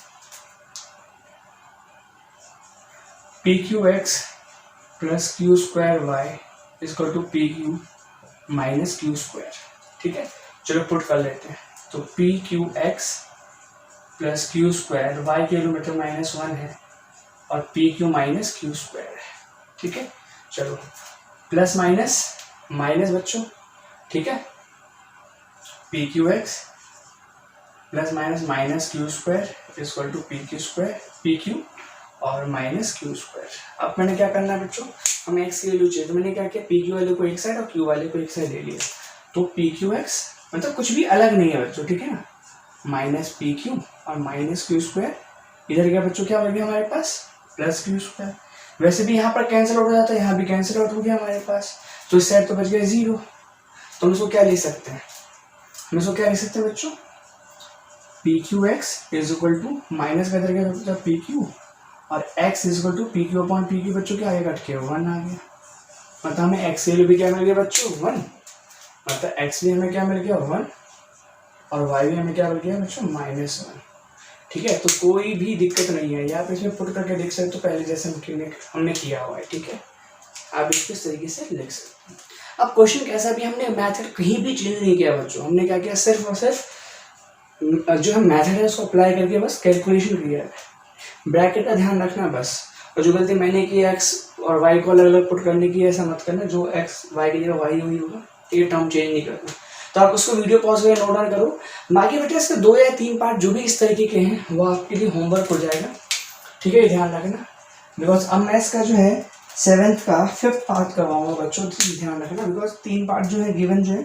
S1: p q x plus Q square Y equal to P Q minus Q square, ठीक है? चलो पुट कर लेते हैं, तो p q x plus Q square, y की वैल्यू मतलब -1 है और p Q minus Q square है, ठीक है? चलो प्लस माइनस माइनस बच्चों, ठीक है? P q x plus minus Q square equal to P q square, p q और माइनस क्यू स्क्वायर। अब मैंने क्या करना है बच्चों, हमें एक्स की वैल्यू चाहिए, तो मैंने क्या किया, पी क्यू वैल्यू को एक साइड और क्यू वाले को एक साइड ले लिया, तो पी क्यू एक्स मतलब कुछ भी अलग नहीं है बच्चों, ठीक है ना? माइनस पी क्यू और माइनस क्यू स्क्वायर, इधर क्या बच्चों क्या हो गया हमारे पास, प्लस क्यू स्क्वायर। वैसे भी यहाँ पर कैंसिल आउट हो जाता है, यहाँ भी कैंसिल आउट हो गया हमारे पास, तो इस साइड तो बच गया 0। तो हम इसको क्या लिख सकते हैं, हम इसको क्या लिख सकते हैं बच्चों, p q x is equal to minus का इधर क्या बच्चा पी क्यू और x is equal to P q upon p q, बच्चों क्या आएगा, कट के 1 आ गया, मतलब हमें x की वैल्यू भी क्या मिल गया बच्चों 1, मतलब x भी हमें क्या मिल गया 1 और y भी हमें क्या मिल गया बच्चों -1, ठीक है? तो कोई भी दिक्कत नहीं है, या आप इसमें पुट करके देख सकते हो पहले जैसे हमने किया हुआ है, ठीक है? आप इसको इस तरीके से लिख सकते हैं। अब क्वेश्चन कैसा भी, हमने मैथड कहीं भी चेंज नहीं किया बच्चों, हमने क्या किया, सिर्फ और सिर्फ जो है मेथड है उसको अप्लाई करके बस कैलकुलेशन किया है, ब्रैकेट का ध्यान रखना बस। और जो गलती मैंने की एक्स और वाई को अलग अलग पुट करने की, ऐसा मत करना, जो एक्स वाई की जगह वाई हुई होगा, ये टर्म चेंज नहीं करना। तो आप उसको वीडियो पॉज करके नोट डाउन करो। बाकी बेटा इसके 2 या 3 पार्ट जो भी इस तरीके के हैं वो आपके लिए होमवर्क हो जाएगा, ठीक है, ये ध्यान रखना। बिकॉज अब मैं इसका जो है 7th का 5th पार्ट करवाऊंगा बच्चों, तो ध्यान रखना। बिकॉज 3 पार्ट जो है गिवन जो है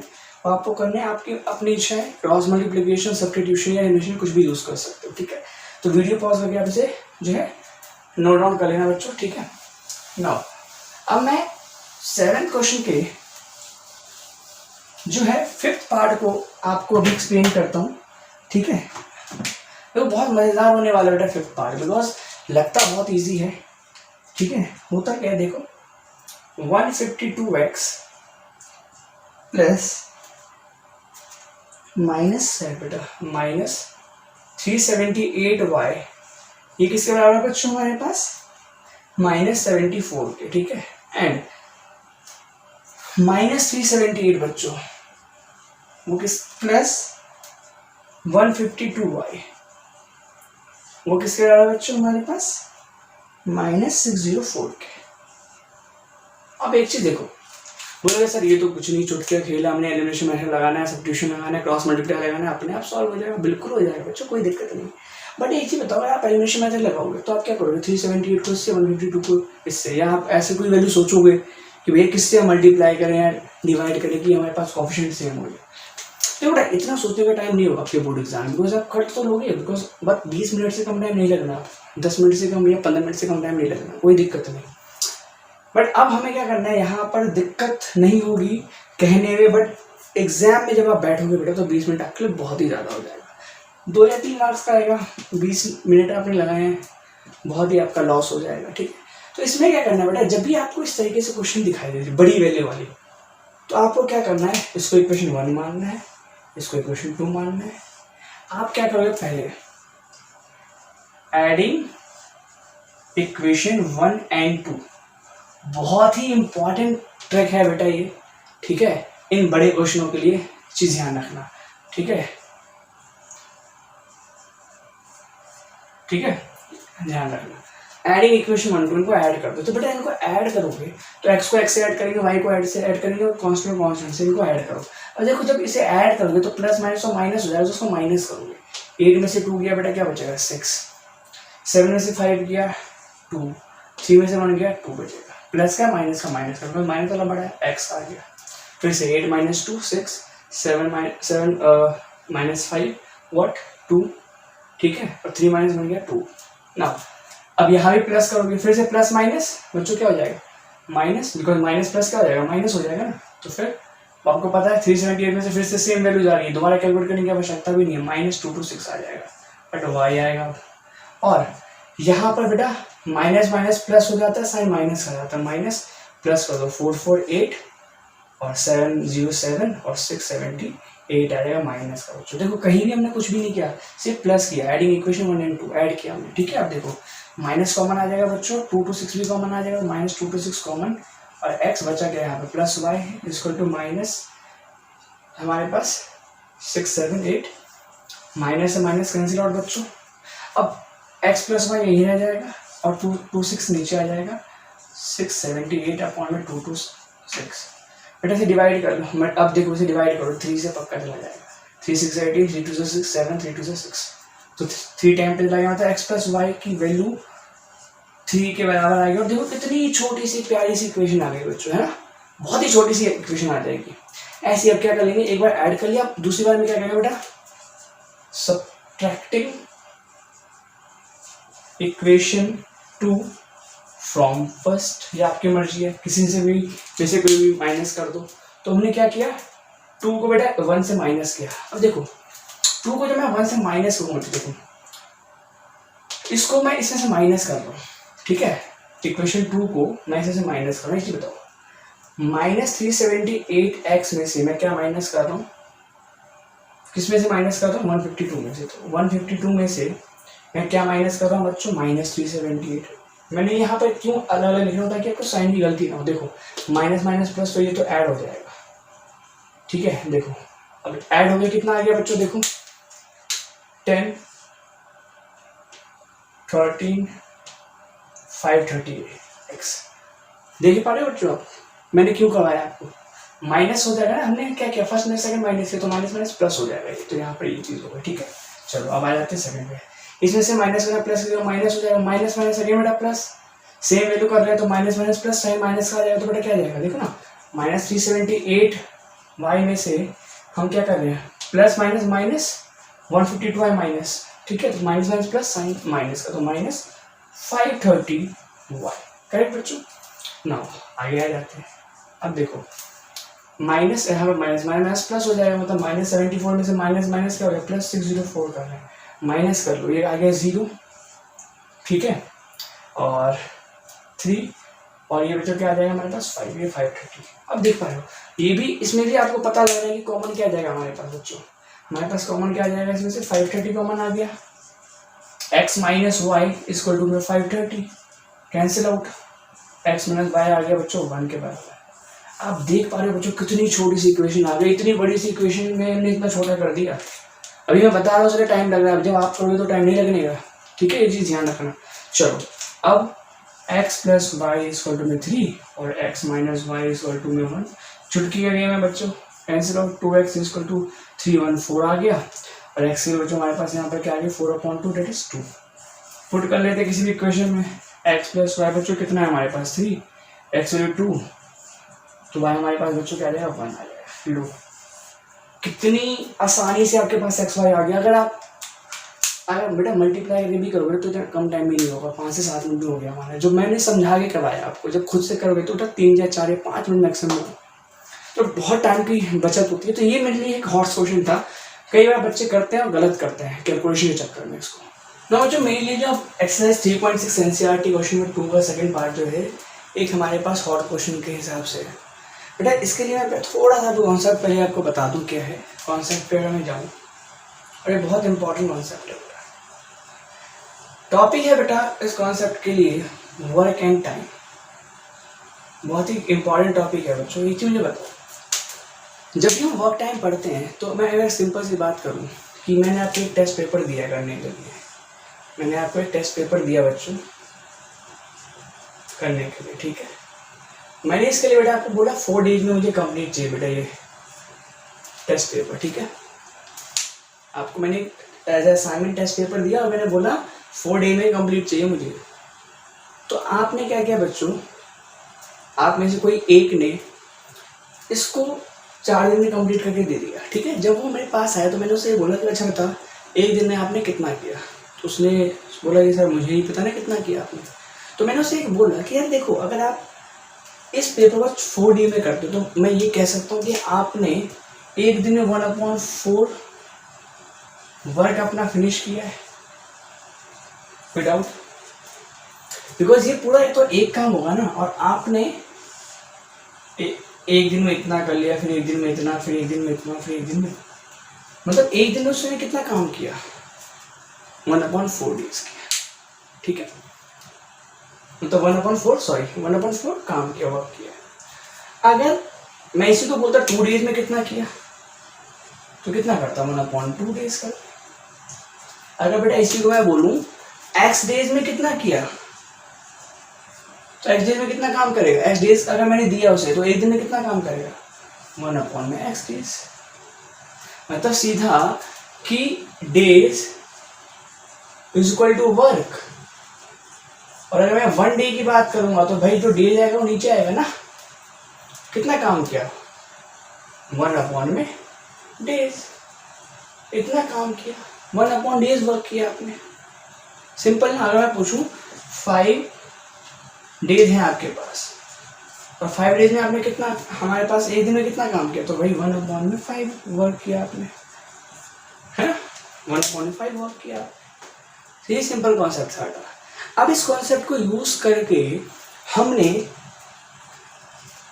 S1: वो आपको करने हैं, आपकी अपनी इच्छा है, क्रॉस मल्टीप्लिकेशन, सब्स्टिट्यूशन या एलिमिनेशन कुछ भी यूज़ कर सकते हो, ठीक है। तो वीडियो पॉज करके आप इसे जो है नोट डाउन कर लेना बच्चों, ठीक है। नाउ अब मैं 7th क्वेश्चन के जो है 5th पार्ट को आपको अभी एक्सप्लेन करता हूँ, ठीक है। तो बहुत मज़ेदार होने वाला बेटा 5th पार्ट, बिकॉज लगता बहुत इजी है, ठीक है। होता क्या है देखो, 152x प्लस माइनस है बेटा माइनस 378y, ये किसके बराबर है बच्चों हमारे पास, -74 के, ठीक है। एंड -378 बच्चों वो किस प्लस 152y, वो किसके बराबर बच्चों हमारे पास -604 के। अब एक चीज देखो, बोलोगे सर ये तो कुछ नहीं, चुटकी का खेल है, हमने एलिमिनेशन मेथड लगाना है, सब्स्टिट्यूशन लगाना है, क्रॉस मल्टीप्लाई लगाना है, अपने आप सॉल्व हो जाएगा। बिल्कुल हो जाएगा बच्चों, कोई दिक्कत नहीं। बट एक चीज बताओ, आप एलिमिनेशन मेथड लगाओगे तो आप क्या करोगे, 378 को इससे, 152 को इससे, या आप ऐसे कोई वैल्यू सोचोगे कि भैया किससे मल्टीप्लाई करें या डिवाइड करें कि हमारे पास कोएफिशिएंट सेम हो जाए। तो बेटा इतना सोचने का टाइम नहीं होगा आपके बोर्ड एग्जाम में, बिकॉज आप कट तो लोगे, बिकॉज बस 20 मिनट से कम टाइम नहीं लगना, 10 मिनट से कम या 15 मिनट से कम टाइम नहीं लगना, कोई दिक्कत नहीं। बट अब हमें क्या करना है, यहाँ पर दिक्कत नहीं होगी कहने में, बट एग्जाम में जब आप बैठोगे बेटा तो 20 मिनट आपके लिए बहुत ही ज़्यादा हो जाएगा। 2 या 3 मार्क्स का आएगा, 20 मिनट आपने लगाए हैं, बहुत ही आपका लॉस हो जाएगा, ठीक है। तो इसमें क्या करना है बेटा, जब भी आपको इस तरीके से क्वेश्चन दिखाई दे बड़ी वैल्यू वाली, तो आपको क्या करना है, इसको इक्वेशन 1 मानना है, इसको इक्वेशन 2 मानना है। आप क्या करोगे, पहले एडिंग इक्वेशन 1 एंड 2, बहुत ही इंपॉर्टेंट ट्रिक है बेटा ये, ठीक है। इन बड़े क्वेश्चनों के लिए चीज ध्यान रखना, ठीक है, ठीक है, ध्यान रखना। एडिंग इक्वेशन 1 2 इनको ऐड कर दो, तो बेटा इनको ऐड करोगे तो x को x से ऐड करेंगे, y को ऐड करेंगे और कांस्टेंट कांस्टेंट से इनको ऐड करो। और देखो जब इसे ऐड करोगे तो प्लस माइनस और माइनस हो जाएगा, तो उसको माइनस करोगे। 8 में से 2 गया बेटा क्या बचेगा 6, 7 में से 5 गया 2, 3 में से 1 गया 2 बचेगा। प्लस का माइनस का माइनस का, माइनस वाला बड़ा है x आ गया, फिर से 8 - 2 6, 7 - 5 व्हाट 2, ठीक है, और 3 - 1 गया 2। ना अब यहाँ भी प्लस करोगे, फिर से प्लस माइनस बच्चों क्या हो जाएगा माइनस, बिकॉज माइनस प्लस क्या हो जाएगा माइनस हो जाएगा ना। तो फिर आपको पता है 378 में से फिर से सेम वैल्यू जा रही है, दोबारा कैलकुलेट करने की आवश्यकता भी नहीं है, -226 आ जाएगा, बट y आएगा। और यहाँ पर बेटा माइनस माइनस प्लस हो जाता है, साइन माइनस का जाता है, माइनस प्लस कर दो, 448 और 707 और 678 आ जाएगा माइनस का। बच्चों देखो कहीं भी हमने कुछ भी नहीं किया, सिर्फ प्लस किया, एडिंग इक्वेशन 1 एंड 2 ऐड किया हमने, ठीक है। आप देखो माइनस कॉमन आ जाएगा बच्चों, 2 to 6 भी कॉमन आ जाएगा, -2 to 6 कॉमन, और x बचा गया यहाँ पे plus y equal to minus हमारे पास 6 7 8, माइनस से माइनस कैंसिल आउट बच्चों। अब x प्लस y यही रह जाएगा और 226 नीचे आ जाएगा, 678 अपॉन में 226। बेटा से डिवाइड कर लो, अब देखो इसे डिवाइड करो, 3 से पक्का चला जाएगा, 3 6 18, 3 2 6 7, 3 2 6, तो 3 टाइम पे चला गया, मतलब x प्लस y की वैल्यू 3 के बराबर आ गई। और देखो कितनी छोटी सी प्यारी सी इक्वेशन आ गई बच्चों, है ना, बहुत ही छोटी सी इक्वेशन आ जाएगी। ऐसे अब क्या कर लेंगे, एक बार ऐड कर लिया, दूसरी बार में क्या करेंगे बेटा, सब्ट्रैक्टिंग इक्वेशन 2 फ्रॉम फर्स्ट, या आपकी मर्जी है किसी से भी, जैसे कोई भी माइनस कर दो। तो हमने क्या किया, 2 को बेटा 1 से माइनस किया। अब देखो 2 को जब मैं 1 से माइनस करूँगा, तो देखो इसको मैं इसमें से माइनस कर रहा हूँ, ठीक है, इक्वेशन 2 को मैं इसमें से माइनस कर रहा हूँ। ये बताओ -378x में से मैं क्या माइनस कर रहा हूँ, किस में से माइनस कर रहा हूँ, 152 में से। तो 152 में से मैं क्या माइनस कर रहा हूँ बच्चों, -378। मैंने यहाँ पर क्यों अलग अलग लिखा होता है कि आपको साइन की गलती ना हो। देखो माइनस माइनस प्लस, तो ये तो ऐड हो जाएगा, ठीक है। देखो अब ऐड हो गया, कितना आ गया बच्चों, देखो 10, 13, 538x। देख पा रहे हो बच्चों आप, मैंने क्यों करवाया आपको, माइनस हो जाएगा ना, हमने क्या किया फर्स्ट में सेकंड माइनस किया तो माइनस माइनस प्लस हो जाएगा, तो यहाँ पर ये चीज होगा। ठीक है, चलो अब आ जाते हैं सेकंड पे। इसमें से माइनस करना प्लस करेगा, माइनस हो जाएगा, माइनस माइनस अगेन बेटा प्लस, सेम वैल्यू कर रहे हैं तो minus minus plus sign minus का आ जाएगा, तो बेटा क्या आ जाएगा देखो ना, माइनस 378 वाई में से हम क्या कर रहे हैं plus minus minus 152 y minus. ठीक है, तो minus minus plus sign minus का, तो माइनस 530 वाई। करेक्ट बच्चों, नाउ आगे आ जाते हैं। अब देखो माइनस यहाँ पर माइनस माइनस प्लस हो जाएगा, मतलब माइनस 74 में से माइनस माइनस क्या हो गया प्लस 604 कर रहे हैं, माइनस कर लो, ये आ गया 0। ठीक है, और 3 और ये बच्चों क्या आ जाएगा हमारे पास 5, ये 530। अब देख पा रहे हो ये भी, इसमें भी आपको पता लग रहा है कि कॉमन क्या आ जाएगा हमारे पास बच्चों, हमारे पास कॉमन क्या आ जाएगा इसमें से 530 कॉमन आ गया, x minus Y equal to में 530 cancel out, x minus Y आ गया बच्चों 1 के बराबर। आप देख पा रहे हो बच्चों कितनी छोटी सी इक्वेशन आ गई, इतनी बड़ी सी इक्वेशन में हमने इतना छोटा कर दिया। अभी मैं बता रहा हूँ उसका टाइम लग रहा है, जब आप करोगे तो टाइम नहीं लगने का। ठीक है, ये चीज़ ध्यान रखना। चलो अब x plus y equal to में 3 और x minus Y equal to में 1, चुटकी का गेम है बच्चों, cancel out, 2x equal to 3 1 4 आ गया, और x के बच्चों हमारे पास यहाँ पर क्या आ गया 4/2 दैट इज 2। पुट कर लेते हैं किसी भी इक्वेशन में, x प्लस वाई बच्चों कितना है हमारे पास 3, x वैल्यू 2, तो y हमारे पास बच्चों क्या आ जाएगा 1 आ जाएगा। लो कितनी आसानी से आपके पास x y आ गया। अगर बेटा मल्टीप्लाई करके भी करोगे तो इतना कम टाइम में नहीं होगा, 5 से 7 मिनट में हो गया हमारा, जो मैंने समझा के करवाया आपको। जब खुद से करोगे तो 3 या 4 या 5 मिनट मैक्सिमम होगा, तो बहुत टाइम की बचत होती है। तो ये मेरे लिए एक हॉट क्वेश्चन था, कई बार बच्चे करते हैं और गलत करते हैं कैलकुलेशन के चक्कर में इसको। ना बच्चों मेरे लिए जो एक्सरसाइज 3.6 एनसीईआरटी क्वेश्चन में 2 का सेकंड पार्ट जो है एक हमारे पास हॉट क्वेश्चन के हिसाब से है। बेटा इसके लिए मैं थोड़ा सा कॉन्सेप्ट पहले आपको बता दूं क्या है, कॉन्सेप्ट पे अगर मैं जाऊँ, और ये बहुत इंपॉर्टेंट कॉन्सेप्ट है बेटा, टॉपिक है बेटा इस कॉन्सेप्ट के लिए वर्क एंड टाइम, बहुत ही इंपॉर्टेंट टॉपिक है बच्चों। ये चीज़ मुझे बताओ, जब भी हम वर्क टाइम पढ़ते हैं तो मैं अगर सिंपल सी बात करूं कि मैंने आपको एक टेस्ट पेपर दिया करने के लिए, मैंने आपको एक टेस्ट पेपर दिया बच्चों करने के लिए। ठीक है, मैंने इसके लिए बेटा आपको बोला 4 डेज में मुझे कंप्लीट चाहिए बेटा ये टेस्ट पेपर। ठीक है, आपको मैंने एज असाइनमेंट टेस्ट पेपर दिया और मैंने बोला 4 डे में कंप्लीट चाहिए मुझे। तो आपने क्या किया बच्चों, आप में से कोई एक ने इसको 4 दिन में कंप्लीट करके दे दिया। ठीक है, जब वो मेरे पास आया तो मैंने उससे बोला कि अच्छा बता 1 दिन में आपने कितना किया, तो उसने बोला कि सर मुझे ही पता ना कितना किया आपने। तो मैंने उससे एक बोला कि यार देखो अगर आप इस पेपर को 4 डे में करते हो तो मैं ये कह सकता हूँ कि आपने 1 दिन में 1/4 वर्क अपना फिनिश किया है विदाउट, बिकॉज ये पूरा तो एक काम होगा ना, और आपने एक दिन में इतना कर लिया, फिर 1 दिन में इतना, फिर 1 दिन में इतना, फिर 1 दिन में, मतलब 1 दिन में उसने कितना काम किया 1/4 डेज किया। ठीक है, मतलब 1/4 काम किया, वर्क किया। अगर मैं इसी को बोलता 2 डेज में कितना किया तो कितना करता 1/2 डेज का। अगर बेटा इसी को मैं बोलूं x डेज में कितना किया तो x डेज में कितना काम करेगा, x डेज अगर मैंने दिया उसे तो 1 दिन में कितना काम करेगा 1/x डेज। मतलब सीधा कि days is equal to work, और अगर मैं 1 डे की बात करूंगा तो भाई जो डे जाएगा वो नीचे आएगा ना, कितना काम किया 1/में डेज, इतना काम किया 1/, डेज वर्क किया आपने। सिंपल ना, अगर मैं पूछूं 5 डेज हैं आपके पास और 5 डेज में आपने कितना, हमारे पास 1 दिन में कितना काम किया, तो भाई 1/में 5 वर्क किया आपने, है ना, 1/5 वर्क किया। ये सिंपल कॉन्सेप्ट था। अब इस कॉन्सेप्ट को यूज करके हमने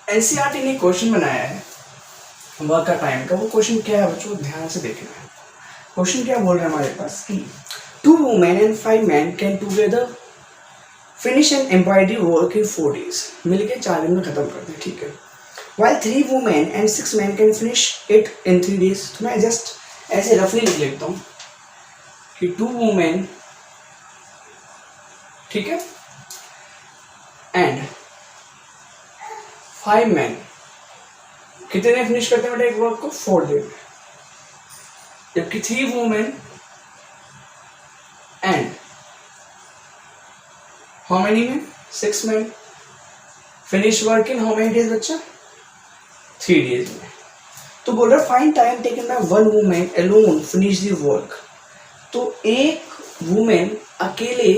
S1: एनसीईआरटी ने क्वेश्चन बनाया है वर्क का टाइम का। वो क्वेश्चन क्या है बच्चों, ध्यान से देखना है। क्वेश्चन क्या बोल रहे हैं हमारे पास कि 2 women and 5 men can together finish an embroidery work in 4 days, मिलके 4 दिन में खत्म करते हैं। ठीक है, while 3 women and 6 men can finish it in 3 days। तो मैं जस्ट ऐसे रफली लिख लेता हूँ कि 2 वुमेन, ठीक है, एंड 5 मैन कितने दिन फिनिश करते हैं बेटा एक वर्क को? 4 दिन। जबकि 3 women and how many man? 6 man finish work in how many days बच्चा? 3 डेज में। तो बोल रहा find time taken by 1 women alone finish the work. तो एक वुमेन अकेले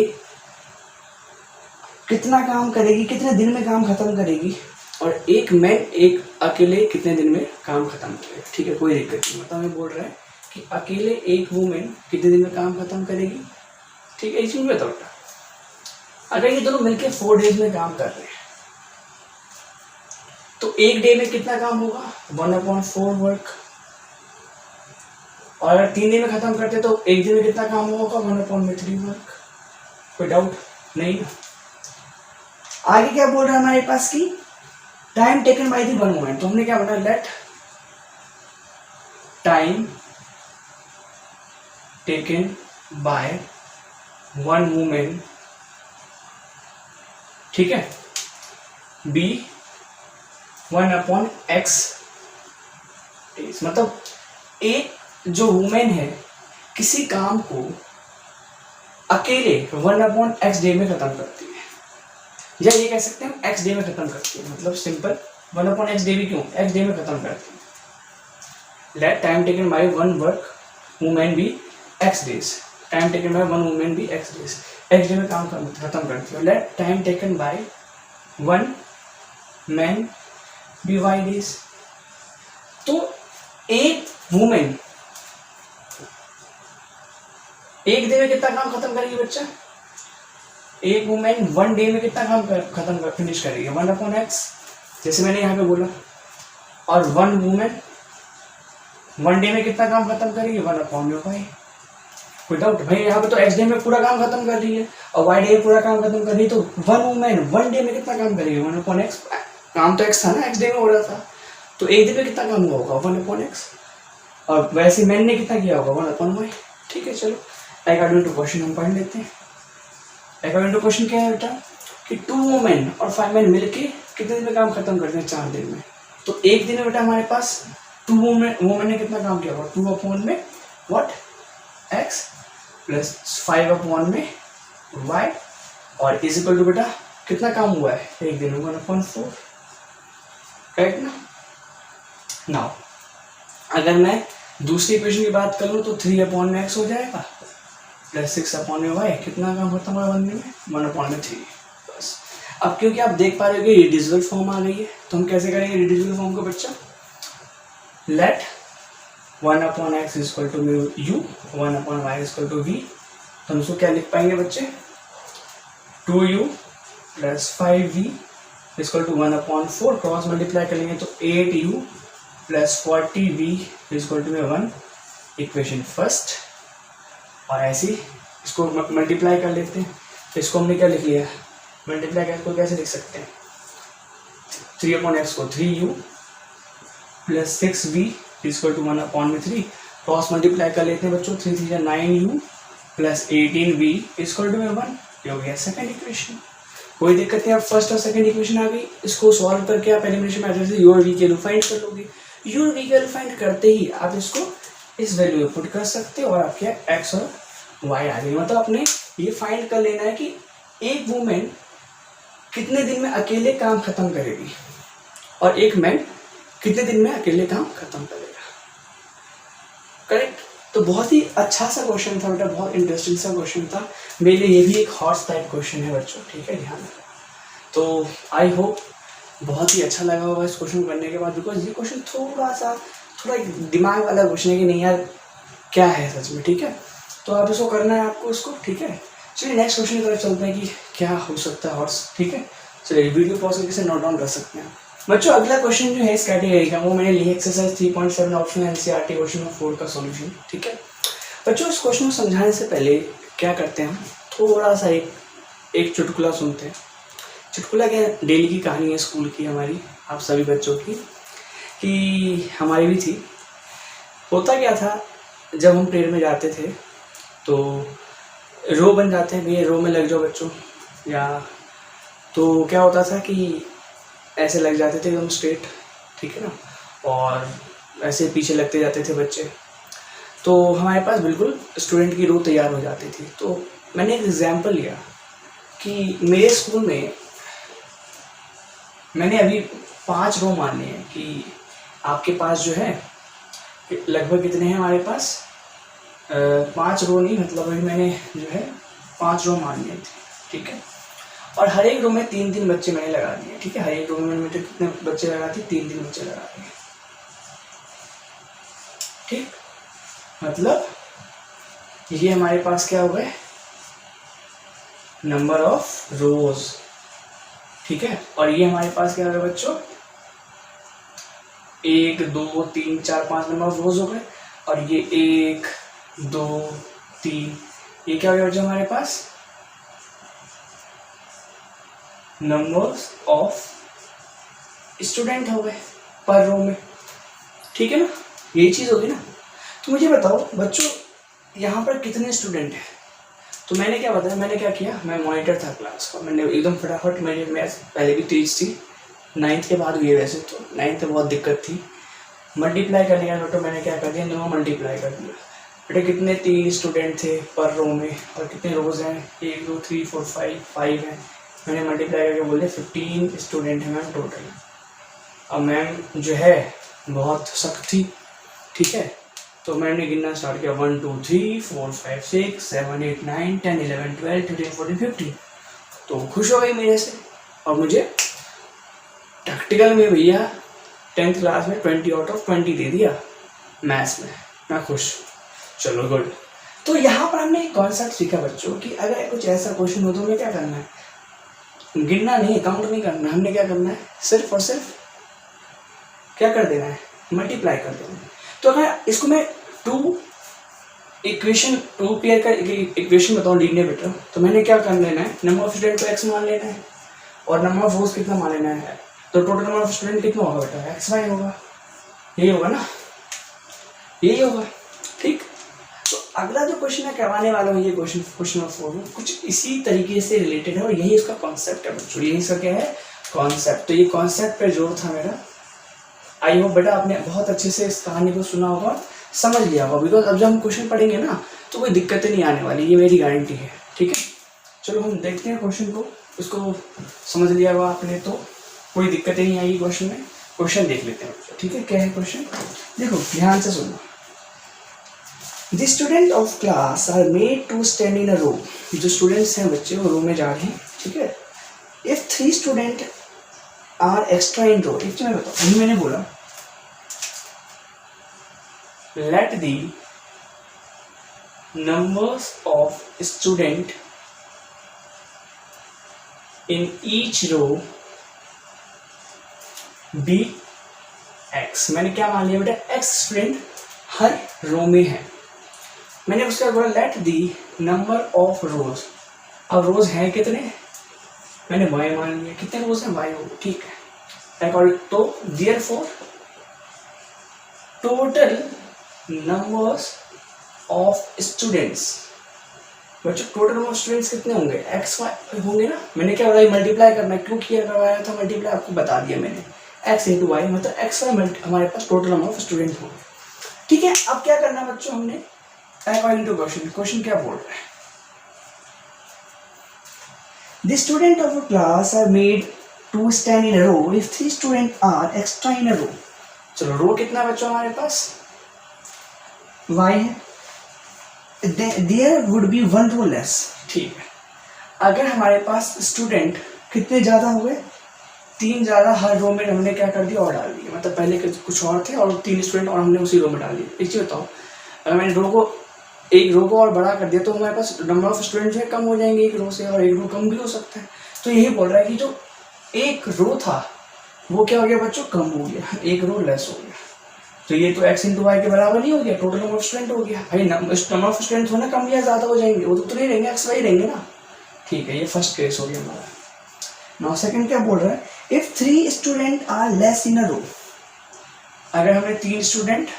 S1: कितना काम करेगी, कितने दिन में काम खत्म करेगी, और एक मैन एक अकेले कितने दिन में काम खत्म करेगा। ठीक है, कोई दिक्कत नहीं। मतलब हमें बोल रहा है कि अकेले एक वुमेन कितने दिन में काम खत्म करेगी। ठीक है, इसमें बताओ अगर ये दोनों मिलकर 4 डेज में काम कर रहे हैं तो एक डे में कितना काम होगा? 1/4 वर्क। और अगर 3 दिन में खत्म करते तो एक दिन में कितना काम होगा? 1/3 वर्क। कोई डाउट नहीं ना? आगे क्या बोल रहा है हमारे पास की time taken by the 1 women. तो हमने क्या बोला? Let time taken by 1 women, ठीक है, बी 1/x डेज। मतलब एक जो वुमेन है किसी काम को अकेले 1/x डे में खत्म करती है, या ये कह सकते हैं x डे में खत्म करती है। मतलब सिंपल 1/x डे भी क्यों? x डे में खत्म करती है। Let time taken by 1 work women be x days. Time taken by 1 women be x days, x day में काम खत्म करती है। Let time taken by 1 man be y days. तो एक वुमेन एक डे में कितना काम खत्म करेगी बच्चा? एक वुमेन 1 डे में कितना काम खत्म फिनिश करेगी? 1/x, जैसे मैंने यहाँ पे बोला। और 1 वुमेन 1 डे में कितना काम खत्म करेगी? 1/y। कोई डाउट? भाई यहाँ पे तो x डे में पूरा काम खत्म कर रही है और y डे में पूरा काम खत्म कर रही है, तो 1 वुमेन 1 डे में कितना काम करेगी? 1/x। काम तो x था ना, x डे में हो रहा था, तो एक दिन में कितना काम हुआ होगा? 1/x। और वैसे मैन ने कितना किया होगा? 1/y। ठीक है, चलो अकॉर्डिंग टू क्वेश्चन हम पढ़ लेते हैं। अकॉर्डिंग टू क्वेश्चन क्या है बेटा कि 2 वुमेन और 5 मैन मिलके कितने दिन में काम खत्म करते हैं? 4 दिन में। तो एक दिन में बेटा हमारे पास 2 वुमेन ने कितना काम किया होगा? 2 में व्हाट? x प्लस 5 में y, और इज इक्वल टू बेटा कितना काम हुआ है एक दिन में? 1/4। करेक्ट ना? नाउ अगर मैं दूसरी इक्वेशन की बात करूँ तो 3/x हो जाएगा प्लस 6/y। कितना काम खत्म हुआ 1 दिन में? 1/3। बस। अब क्योंकि आप देख पा रहे हो कि रिड्यूसिबल फॉर्म आ गई है, तो हम कैसे करेंगे रिड्यूसिबल फॉर्म को बच्चा? Let 1/x is equal to u, 1/y is equal to v। तो हम उसको क्या लिख पाएंगे बच्चे? 2u plus 5v is equal to 1/4। Cross multiply करेंगे तो 8u plus 40v is equal to 1। Equation first. और ऐसे इसको मल्टीप्लाई कर लेते हैं। तो इसको हमने क्या लिख लिया? मल्टीप्लाई करके को कैसे लिख सकते हैं? 3/x को 3u plus 6v equal to 1/3। Cross multiply कर लेते हैं बच्चों। 3 3 9u plus 18v equal to 1। ये हो गया सेकंड इक्वेशन। कोई दिक्कत नहीं। अब फर्स्ट और सेकंड इक्वेशन आ गई, इसको सॉल्व करके आप एलिमिनेशन मेथड से u और v की वैल्यू फाइंड कर लोगे। u और v की वैल्यू फाइंड करते ही आप इसको इस वैल्यू में पुट कर सकते हो और आपके x और y आ गई। मतलब आपने ये फाइंड कर लेना है कि एक वुमेन कितने दिन में अकेले काम खत्म करेगी और एक मैन कितने दिन में अकेले काम खत्म करेगा। करेक्ट? तो बहुत ही अच्छा सा क्वेश्चन था बेटा, बहुत इंटरेस्टिंग सा क्वेश्चन था मेरे लिए। ये भी एक हॉर्स टाइप क्वेश्चन है बच्चों, ठीक है, ध्यान रखना। तो आई होप बहुत ही अच्छा लगा होगा इस क्वेश्चन करने के बाद, बिकॉज ये क्वेश्चन थोड़ा दिमाग वाला क्वेश्चन है कि नहीं यार क्या है सच में। ठीक है, तो आप इसको करना है आपको इसको। ठीक है, चलिए नेक्स्ट क्वेश्चन की तरफ चलते हैं कि क्या हो सकता है हॉर्स। ठीक है, चलिए वीडियो पॉज करके से नोट डाउन कर सकते हैं बच्चों। अगला क्वेश्चन जो है इस कैटेगरी का वो मैंने लिया exercise 3.7 option NCERT question number 4 का सॉल्यूशन। ठीक है बच्चों, इस क्वेश्चन को समझाने से पहले क्या करते हैं हम थोड़ा सा एक चुटकुला सुनते हैं। चुटकुला क्या है? डेली की कहानी है स्कूल की हमारी, आप सभी बच्चों की, कि हमारी भी थी। होता क्या था, जब हम प्रेयर में जाते थे तो रो बन जाते हैं, भैया रो में लग जाओ बच्चों, या तो क्या होता था कि ऐसे लग जाते थे एकदम स्ट्रेट, ठीक है ना, और ऐसे पीछे लगते जाते थे बच्चे, तो हमारे पास बिल्कुल स्टूडेंट की रो तैयार हो जाती थी। तो मैंने एक एग्जाम्पल लिया कि मेरे स्कूल में मैंने अभी 5 रो मान लिए हैं, कि आपके पास जो है लगभग कितने हैं हमारे पास, 5 रो नहीं, मतलब अभी मैंने जो है 5 रो मान लिए थे, ठीक है, और हर एक रो में 3-3 बच्चे मैंने लगा दिए, ठीक है, हर एक रो में मैंने कितने बच्चे लगा दिए, 3-3 बच्चे लगा दिए, ठीक, मतलब ये हमारे पास क्या हो गए, नंबर ऑफ रोज, ठीक है, और ये हमारे पास क्या हो गया बच्चों, 1 2 3 4 5 नंबर ऑफ रोज हो गए, और ये 1 2 3, ये क्या हो गया बच्चों हमारे पास, नंबर्स ऑफ स्टूडेंट हो गए पर रो में, ठीक है ना, यही चीज होगी ना। तो मुझे बताओ बच्चों यहाँ पर कितने स्टूडेंट हैं, तो मैंने क्या बताया, मैंने क्या किया, मैं मॉनिटर था क्लास का, मैंने एकदम फटाफट, मेरी मैथ पहले भी तेज थी, 9th के बाद हुई वैसे, तो 9th में बहुत दिक्कत थी, मल्टीप्लाई करने का बेटा मैंने क्या कर दिया, दोनों मल्टीप्लाई कर दिया, बेटे कितने 3 स्टूडेंट थे पर रो में, और कितने रोज हैं, 1 2 3 4 5 हैं, मैंने मल्टीप्लाई करके बोल दिया 15 स्टूडेंट हैं मैम टोटल। अब मैम जो है बहुत सख्त थी, ठीक है, तो मैंने गिनना स्टार्ट किया 1 2 3 4 5 6 7 8 9 10 11 12 13 14 15, तो खुश हो गई मेरे से, और मुझे प्रैक्टिकल में भैया 10th क्लास में 20 आउट ऑफ 20 दे दिया मैथ्स में, मैं खुश, चलो गुड। तो यहाँ पर हमने एक कॉन्सेप्ट सीखा बच्चों कि अगर कुछ ऐसा क्वेश्चन हो तो हमें क्या करना है, गिनना नहीं, काउंट नहीं करना, हमने क्या करना है, सिर्फ और सिर्फ क्या कर देना है, मल्टीप्लाई कर देना है। तो अगर इसको मैं 2 पेयर का इक्वेशन बताऊँ लीनियर बेटा, तो मैंने क्या कर लेना है, नंबर ऑफ स्टूडेंट को x मान लेना है, और नंबर ऑफ रोज कितना मान लेना है, तो टोटल नंबर ऑफ स्टूडेंट कितना होगा बेटा, xy होगा, यही होगा ना, यही होगा, ठीक। तो अगला जो क्वेश्चन मैं करवाने वाला हूँ, ये क्वेश्चन ऑफ 4 कुछ इसी तरीके से रिलेटेड है, और यही इसका कॉन्सेप्ट है बच्चों, यही इसका क्या है, कॉन्सेप्ट। तो ये कॉन्सेप्ट पे जोर था मेरा, आई होप बेटा आपने बहुत अच्छे से इस कहानी को सुना होगा, समझ लिया होगा, बिकॉज अब जब हम क्वेश्चन पढ़ेंगे ना तो कोई दिक्कतें नहीं आने वाली, ये मेरी गारंटी है, ठीक है। चलो हम देखते हैं क्वेश्चन को, उसको समझ लिया होगा आपने तो कोई दिक्कतें नहीं आएगी क्वेश्चन में, क्वेश्चन देख लेते हैं, ठीक है। क्या है क्वेश्चन, देखो ध्यान से सुनो। The student of class are made to stand in a row, जो स्टूडेंट्स हैं बच्चे वो रो में जा रहे हैं, ठीक है। If 3 student are extra in row, एक मैं बताऊँ, अभी मैंने बोला let the numbers of student in each row be x, मैंने क्या मान लिया बेटा, x स्टूडेंट हर रो में है, मैंने उसका बोला लेट दी नंबर ऑफ रोज, अब रोज हैं कितने, मैंने y मान लिया, कितने रोज हैं y हो, ठीक है, अकॉर्डिंग तो therefore total numbers of students, बच्चों टोटल नंबर ऑफ स्टूडेंट्स कितने होंगे, x y होंगे ना, मैंने क्या बताया मल्टीप्लाई करना है, क्यों किया करवाया था मल्टीप्लाई, आपको बता दिया मैंने, x इंटू वाई मतलब x y हमारे पास टोटल नंबर ऑफ स्टूडेंट होंगे, ठीक है। अब क्या करना बच्चों, हमने अकॉर्डिंग टू क्वेश्चन क्या बोल रहा है, The student of a class are made to stand in a row if 3 students are extra in a row, चलो रो कितना बच्चों हमारे पास, y है, there would be 1 row less, ठीक है। अगर हमारे पास स्टूडेंट कितने ज्यादा हो गए, 3 ज्यादा, हर रो में हमने क्या कर दिया और डाल दिया, मतलब पहले कुछ और थे और 3 स्टूडेंट और हमने उसी रो में डाल दिया। एक चीज बताओ, अगर मैंने एक रो को और बड़ा कर दिया तो हमारे पास नंबर ऑफ स्टूडेंट है कम हो जाएंगे एक रो से, और एक रो कम भी हो सकता है। तो यही बोल रहा है कि जो एक रो था वो क्या हो गया बच्चों, कम हो गया, एक रो लेस हो गया, तो ये तो x इंटू वाई के बराबर नहीं हो गया, टोटल नंबर ऑफ स्टूडेंट हो गया। भाई नंबर ऑफ स्टूडेंट होना कम या ज्यादा हो जाएंगे, वो तो नहीं रहेंगे, x वाई रहेंगे ना, ठीक है। ये फर्स्ट केस हो गया हमारा। नाउ सेकंड क्या बोल रहा है, if 3 student are less in a row, अगर हमने 3 स्टूडेंट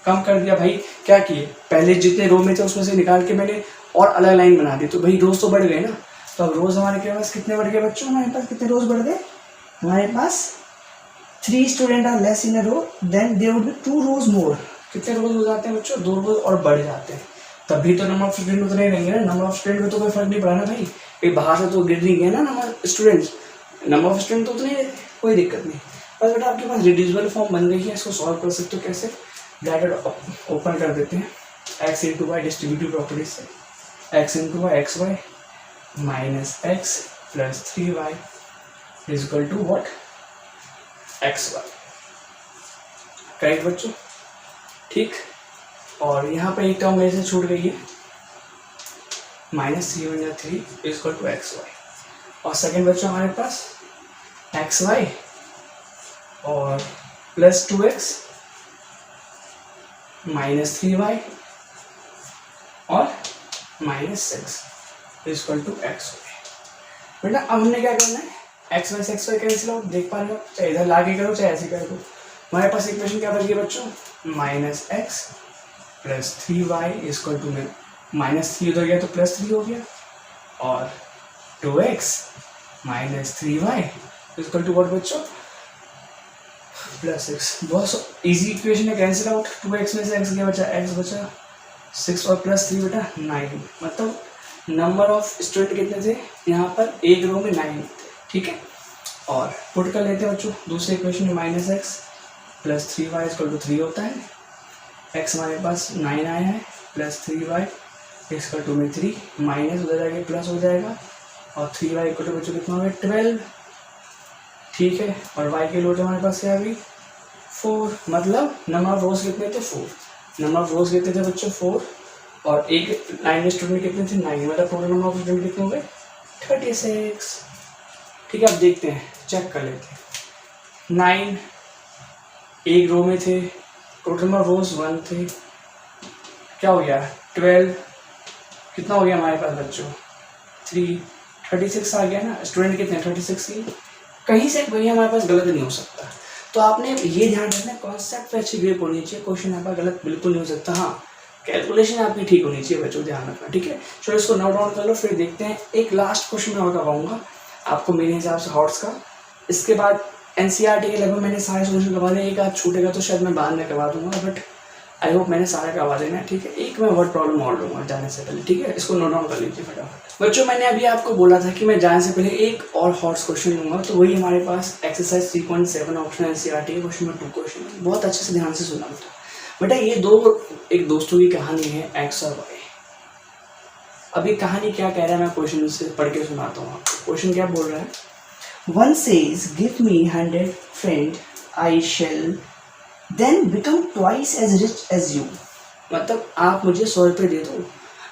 S1: कम कर दिया भाई, क्या किए, पहले जितने रो में थे उसमें से निकाल के मैंने और अलग लाइन बना दी, तो भाई रोज तो बढ़ गए ना। तो अब रोज हमारे के पास कितने बढ़ गए बच्चों, हमारे पास कितने रोज बढ़ गए, हमारे पास 3 student are less in a row, then there would be 2 rows more. कितने रोज हो जाते हैं बच्चों, 2 रोज और बढ़ जाते हैं, तभी तो नंबर ऑफ स्टूडेंट उतने रहेंगे ना। नंबर ऑफ स्टूडेंट में तो कोई फर्क नहीं पड़ा ना भाई, एक बाहर से तो गिर नहीं गया ना number students, number of student तो उतने ही रहते, कोई दिक्कत नहीं। बस बेटा आपके पास रिड्यूसिबल फॉर्म बन गई है, इसको सॉल्व कर सकते हो कैसे, ब्रैकेट ओपन कर देते हैं, x into y distributive properties से, x into y x y minus x plus 3y is equal to what, x y. Correct बच्चों, ठीक। और यहाँ पे एक टर्म मेरे से छूट गई है, minus 3 is equal to x y. और सेकेंड बच्चों हमारे पास एक्स वाई और प्लस 2x माइनस 3y और minus 6 is equal to x y. बेटा अब हमने क्या करना है, एक्स वाई से एक्स वाई कैंसिल आउट, देख पा रहे हो, चाहे इधर ला के करो चाहे ऐसे कर दो। हमारे पास इक्वेशन क्या बच गई बच्चों, minus x plus 3y is equal to में माइनस 3 उधर गया तो प्लस 3 हो गया, और 2x minus 3y is equal to what बच्चों, प्लस 6। बहुत इजी इक्वेशन है, कैंसिल आउट, 2x में से x क्या बचा, x बचा 6 और प्लस 3 बेटा 9। मतलब नंबर ऑफ स्टूडेंट कितने थे यहाँ पर, एक रो में 9 थे, ठीक है। और पुट कर लेते हैं बच्चों दूसरे इक्वेशन में, minus x plus 3y is equal to 3 होता है, x हमारे पास 9 आया है, plus 3y is equal to में 3, माइनस उधर जाके प्लस हो जाएगा, और 3y इक्वल टू बच्चों कितना हो गया 12, ठीक है। और y की लोट हमारे पास क्या आ गई 4, मतलब नंबर ऑफ रोज कितने थे 4, नंबर ऑफ रोज कितने थे बच्चों 4, और एक लाइन में स्टूडेंट कितने थे 9, मतलब टोटल नंबर ऑफ स्टूडेंट कितने हो गए 36, ठीक है। अब देखते हैं, चेक कर लेते हैं, 9 एक रो में थे, टोटल नंबर रोज 1 थे, क्या हो गया 12, कितना हो गया हमारे पास बच्चों 3, 36 आ गया ना, स्टूडेंट कितने 36 ही, कहीं से कहीं हमारे पास गलत नहीं हो सकता। तो आपने ये ध्यान रखना, कॉन्सेप्ट पे अच्छी ग्रिप होनी चाहिए, क्वेश्चन आपका गलत बिल्कुल नहीं हो सकता। हाँ, कैलकुलेशन आपकी ठीक होनी चाहिए बच्चों, ध्यान रखना, ठीक है। चलो इसको नोट डाउन कर लो, फिर देखते हैं। एक लास्ट क्वेश्चन मैं और करवाऊंगा आपको मेरे हिसाब से हॉट्स का, इसके बाद एनसीईआरटी के लगभग मैंने सारे सोल्यूशन करवा दिए, एक आध छूटेगा तो शायद मैं बाद में करवा दूंगा, बट आई होप मैंने सारा करवा देना है, ठीक है। एक मैं वर्ड प्रॉब्लम और लूँगा जाने से पहले, ठीक है, इसको नोट डाउन कर लीजिए फटाफट। बच्चों मैंने अभी आपको बोला था कि मैं जाने से पहले एक और हॉट्स क्वेश्चन लूँगा, तो वही हमारे पास एक्सरसाइज 3.7 ऑप्शन एनसीईआरटी के क्वेश्चन में 2 क्वेश्चन है, बहुत अच्छे से ध्यान से सुना बेटा। ये एक दोस्तों की कहानी है एक्स और वाई। अभी कहानी क्या कह रहा है मैं क्वेश्चन से पढ़ के सुनाता हूँ आपको। क्वेश्चन क्या बोल रहा है, one says give me 100 friend I shall then become twice as rich as you. मतलब आप मुझे 100 रुपये दे दो,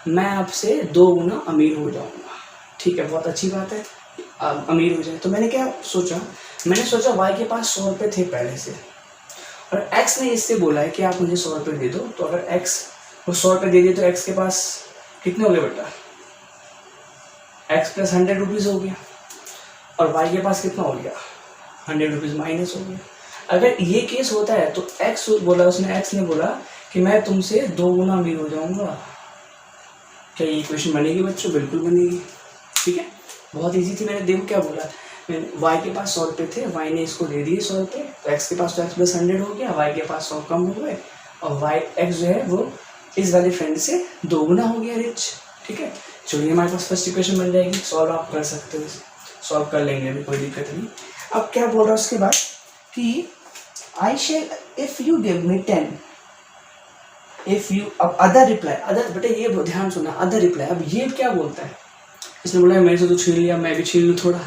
S1: मैं आपसे 2 गुना अमीर हो जाऊंगा, ठीक है, बहुत अच्छी बात है, अमीर हो जाए। तो मैंने क्या सोचा, मैंने सोचा वाई के पास 100 रुपये थे पहले से, और एक्स ने इससे बोला है कि आप मुझे 100 रुपये दे दो। तो अगर एक्स वो 100 रुपये दे दिए तो एक्स के पास कितने हो गए बेटा, एक्स प्लस 100 रुपीज़ हो गया, और वाई के पास कितना हो गया 100 रुपीज़ माइनस हो गया। अगर ये केस होता है तो एक्स ने बोला कि मैं तुमसे 2 गुना अमीर हो जाऊंगा, क्या ये इक्वेशन बनेगी बच्चों, बिल्कुल बनेगी, ठीक है, बहुत इजी थी। मैंने देखो क्या बोला, वाई के पास 100 रुपये थे, वाई ने इसको दे दिए 100 रुपये, तो एक्स के पास तो एक्स प्लस 100 हो गया, वाई के पास 100 कम हो गए, और वाई एक्स जो है वो इस वाले फ्रेंड से 2 गुना हो गया रिच, ठीक है। चलिए हमारे पास फर्स्ट इक्वेशन बन जाएगी, सॉल्व आप कर सकते हो, सॉल्व कर लेंगे अभी, कोई दिक्कत नहीं। अब क्या बोल रहा है उसके बाद कि I shell if you give me 10 if you, अब अदर रिप्लाई, अदर बेटे ये ध्यान सुना, अदर रिप्लाई। अब ये क्या बोलता है, इसने बोला मेरे से तो छीन लिया, मैं भी छीन लूँ थोड़ा।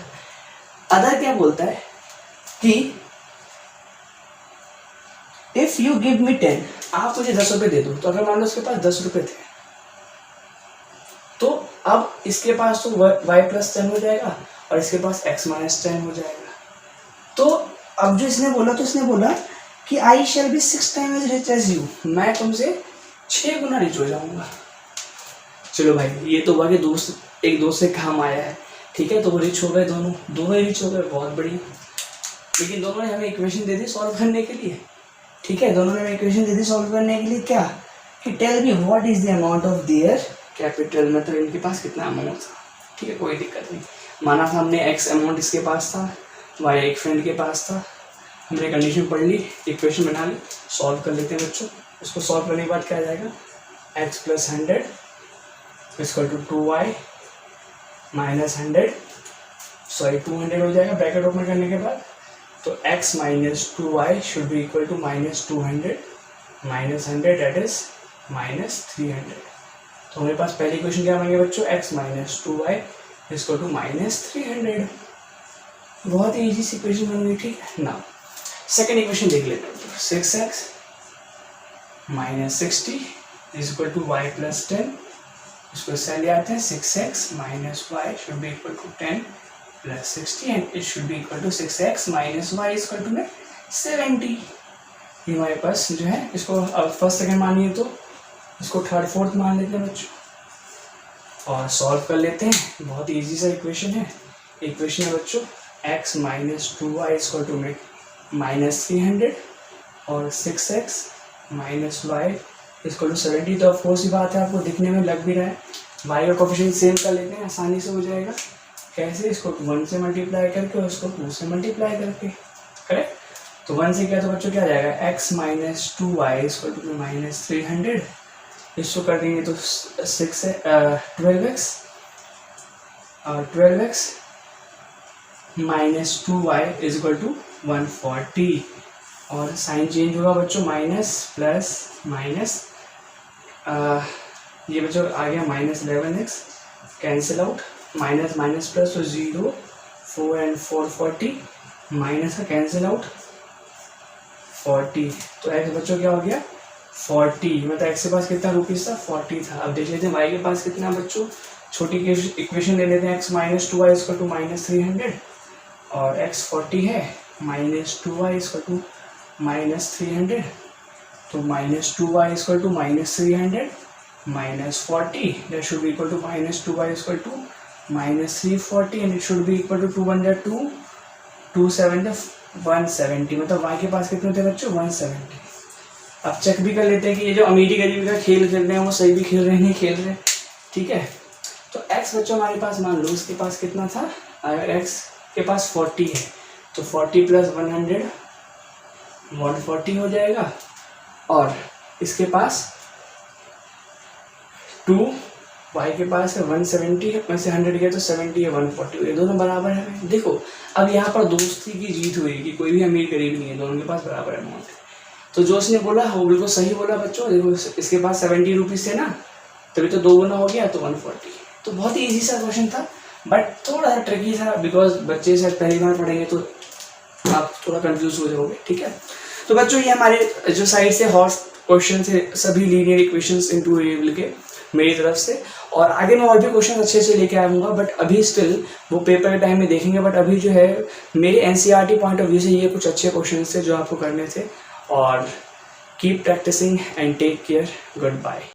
S1: अदर क्या बोलता है कि इफ यू गिव मी 10, आप मुझे 10 रुपये दे दो। तो अगर मान लो उसके पास 10 रुपये थे, तो अब इसके पास तो y प्लस 10 हो जाएगा, और इसके पास x माइनस 10 हो जाएगा। तो अब जो इसने बोला, तो इसने बोला कि I shall be 6 times rich as you, मैं तुमसे 6 गुना रिच हो जाऊंगा। चलो भाई, ये तो हुआ कि एक दोस्त से काम आया है, ठीक है, तो वो रिच हो गए, दोनों ही रिच हो गए, बहुत बढ़िया। लेकिन दोनों ने हमें इक्वेशन दे दी सॉल्व करने के लिए, ठीक है, दोनों ने इक्वेशन दे दी सॉल्व करने के लिए क्या कि tell me what is the amount of their capital, मतलब इनके पास कितना अमाउंट था। ठीक है, कोई दिक्कत नहीं, माना था हमने एक्स अमाउंट इसके पास था, वाई एक फ्रेंड के पास था, हमने कंडीशन पढ़ ली, इक्वेशन बना ली, सॉल्व कर लेते हैं बच्चों। उसको सॉल्व करने के बाद क्या आ जाएगा, x plus 100 equal to 2y minus 100 sorry 200 हो जाएगा ब्रैकेट ओपन करने के बाद। तो x minus 2y should be equal to minus 200 minus 100 that is minus 300। तो हमारे पास पहली इक्वेशन क्या बनेगी बच्चों, x minus 2y equal to minus 300। बहुत ही ईजी सी इक्वेशन बन गई। ठीक है ना, सेकेंड इक्वेशन देख लेते हैं। 6x minus 60 is equal to y plus 10, इसको इससे ले आते हैं 6x minus y should be equal to 10 plus 60 and it should be equal to 6x minus y is equal to में 70। ये हमारे पास जो है, इसको अब फर्स्ट सेकेंड मानिए तो इसको थर्ड फोर्थ मान लेते हैं बच्चों और सॉल्व कर लेते हैं। बहुत ईजी सा इक्वेशन है। इक्वेशन है बच्चों x minus 2y equal to में माइनस 300 और 6x minus Y equal to 70। तो ऑफ कोर्स ही बात है, आपको दिखने में लग भी रहा है। y का कोफिशिएंट सेम कर लेते हैं, आसानी से हो जाएगा। कैसे, इसको 1 से मल्टीप्लाई करके और इसको 2 से मल्टीप्लाई करके, करेक्ट। तो 1 से क्या, तो बच्चों क्या आ जाएगा, x minus 2y equal to minus 300, इसको कर देंगे तो 6 से 12x और 12x minus 2y is equal to 140 और साइन चेंज होगा बच्चों, माइनस प्लस माइनस, ये बच्चों आ गया minus 11x cancel out, minus minus plus तो 0 4 एंड 4 40 माइनस का कैंसिल आउट 40। तो x बच्चों क्या हो गया 40, मतलब x के पास कितना रुपीज़ था 40 था। अब देख लेते हैं y के पास कितना बच्चों, छोटी इक्वेशन ले लेते हैं x minus 2y equal to minus 300 और x 40 है, minus 2y equal to minus 300। तो minus 2y equal to minus 300 minus 40 that should be equal to minus 2y equal to minus 340 and it should be equal to 200 2 7 170। मतलब y के पास कितने होते हैं बच्चों 170। अब चेक भी कर लेते हैं कि ये जो अमीरी गरीबी का खेल खेल रहे हैं वो सही भी खेल रहे हैं नहीं खेल रहे। ठीक है, तो x बच्चों हमारे पास मान लो इसके पास कितना था, अगर x के पास 40 है तो 40 प्लस 100 140 हो जाएगा और इसके पास 2 y के पास है 170 है, वैसे 100 गया तो 70 है 140, ये दोनों बराबर है। देखो अब यहाँ पर दोस्ती की जीत हुई कि कोई भी अमीर गरीब नहीं है, दोनों के पास बराबर अमाउंट है। तो जो उसने बोला वो बिल्कुल सही बोला बच्चों। देखो इसके पास 70 रुपीज़ थे ना, तभी तो 2 गुना हो गया तो 140। तो बहुत ही ईजी सा क्वेश्चन था बट थोड़ा सा ट्रिकी था, बिकॉज बच्चे शायद पहली बार पढ़ेंगे तो आप थोड़ा कंफ्यूज हो जाओगे। ठीक है, तो बच्चों ये हमारे जो साइड से हॉर्स क्वेश्चन थे सभी लीनियर इक्वेशंस इनटू वेरिएबल के मेरी तरफ से, और आगे मैं और भी क्वेश्चन अच्छे से लेके आऊँगा बट अभी स्टिल वो पेपर के टाइम में देखेंगे। बट अभी जो है मेरे एनसीईआरटी पॉइंट ऑफ व्यू से ये कुछ अच्छे क्वेश्चन थे जो आपको करने थे। और keep practising and take care, good bye.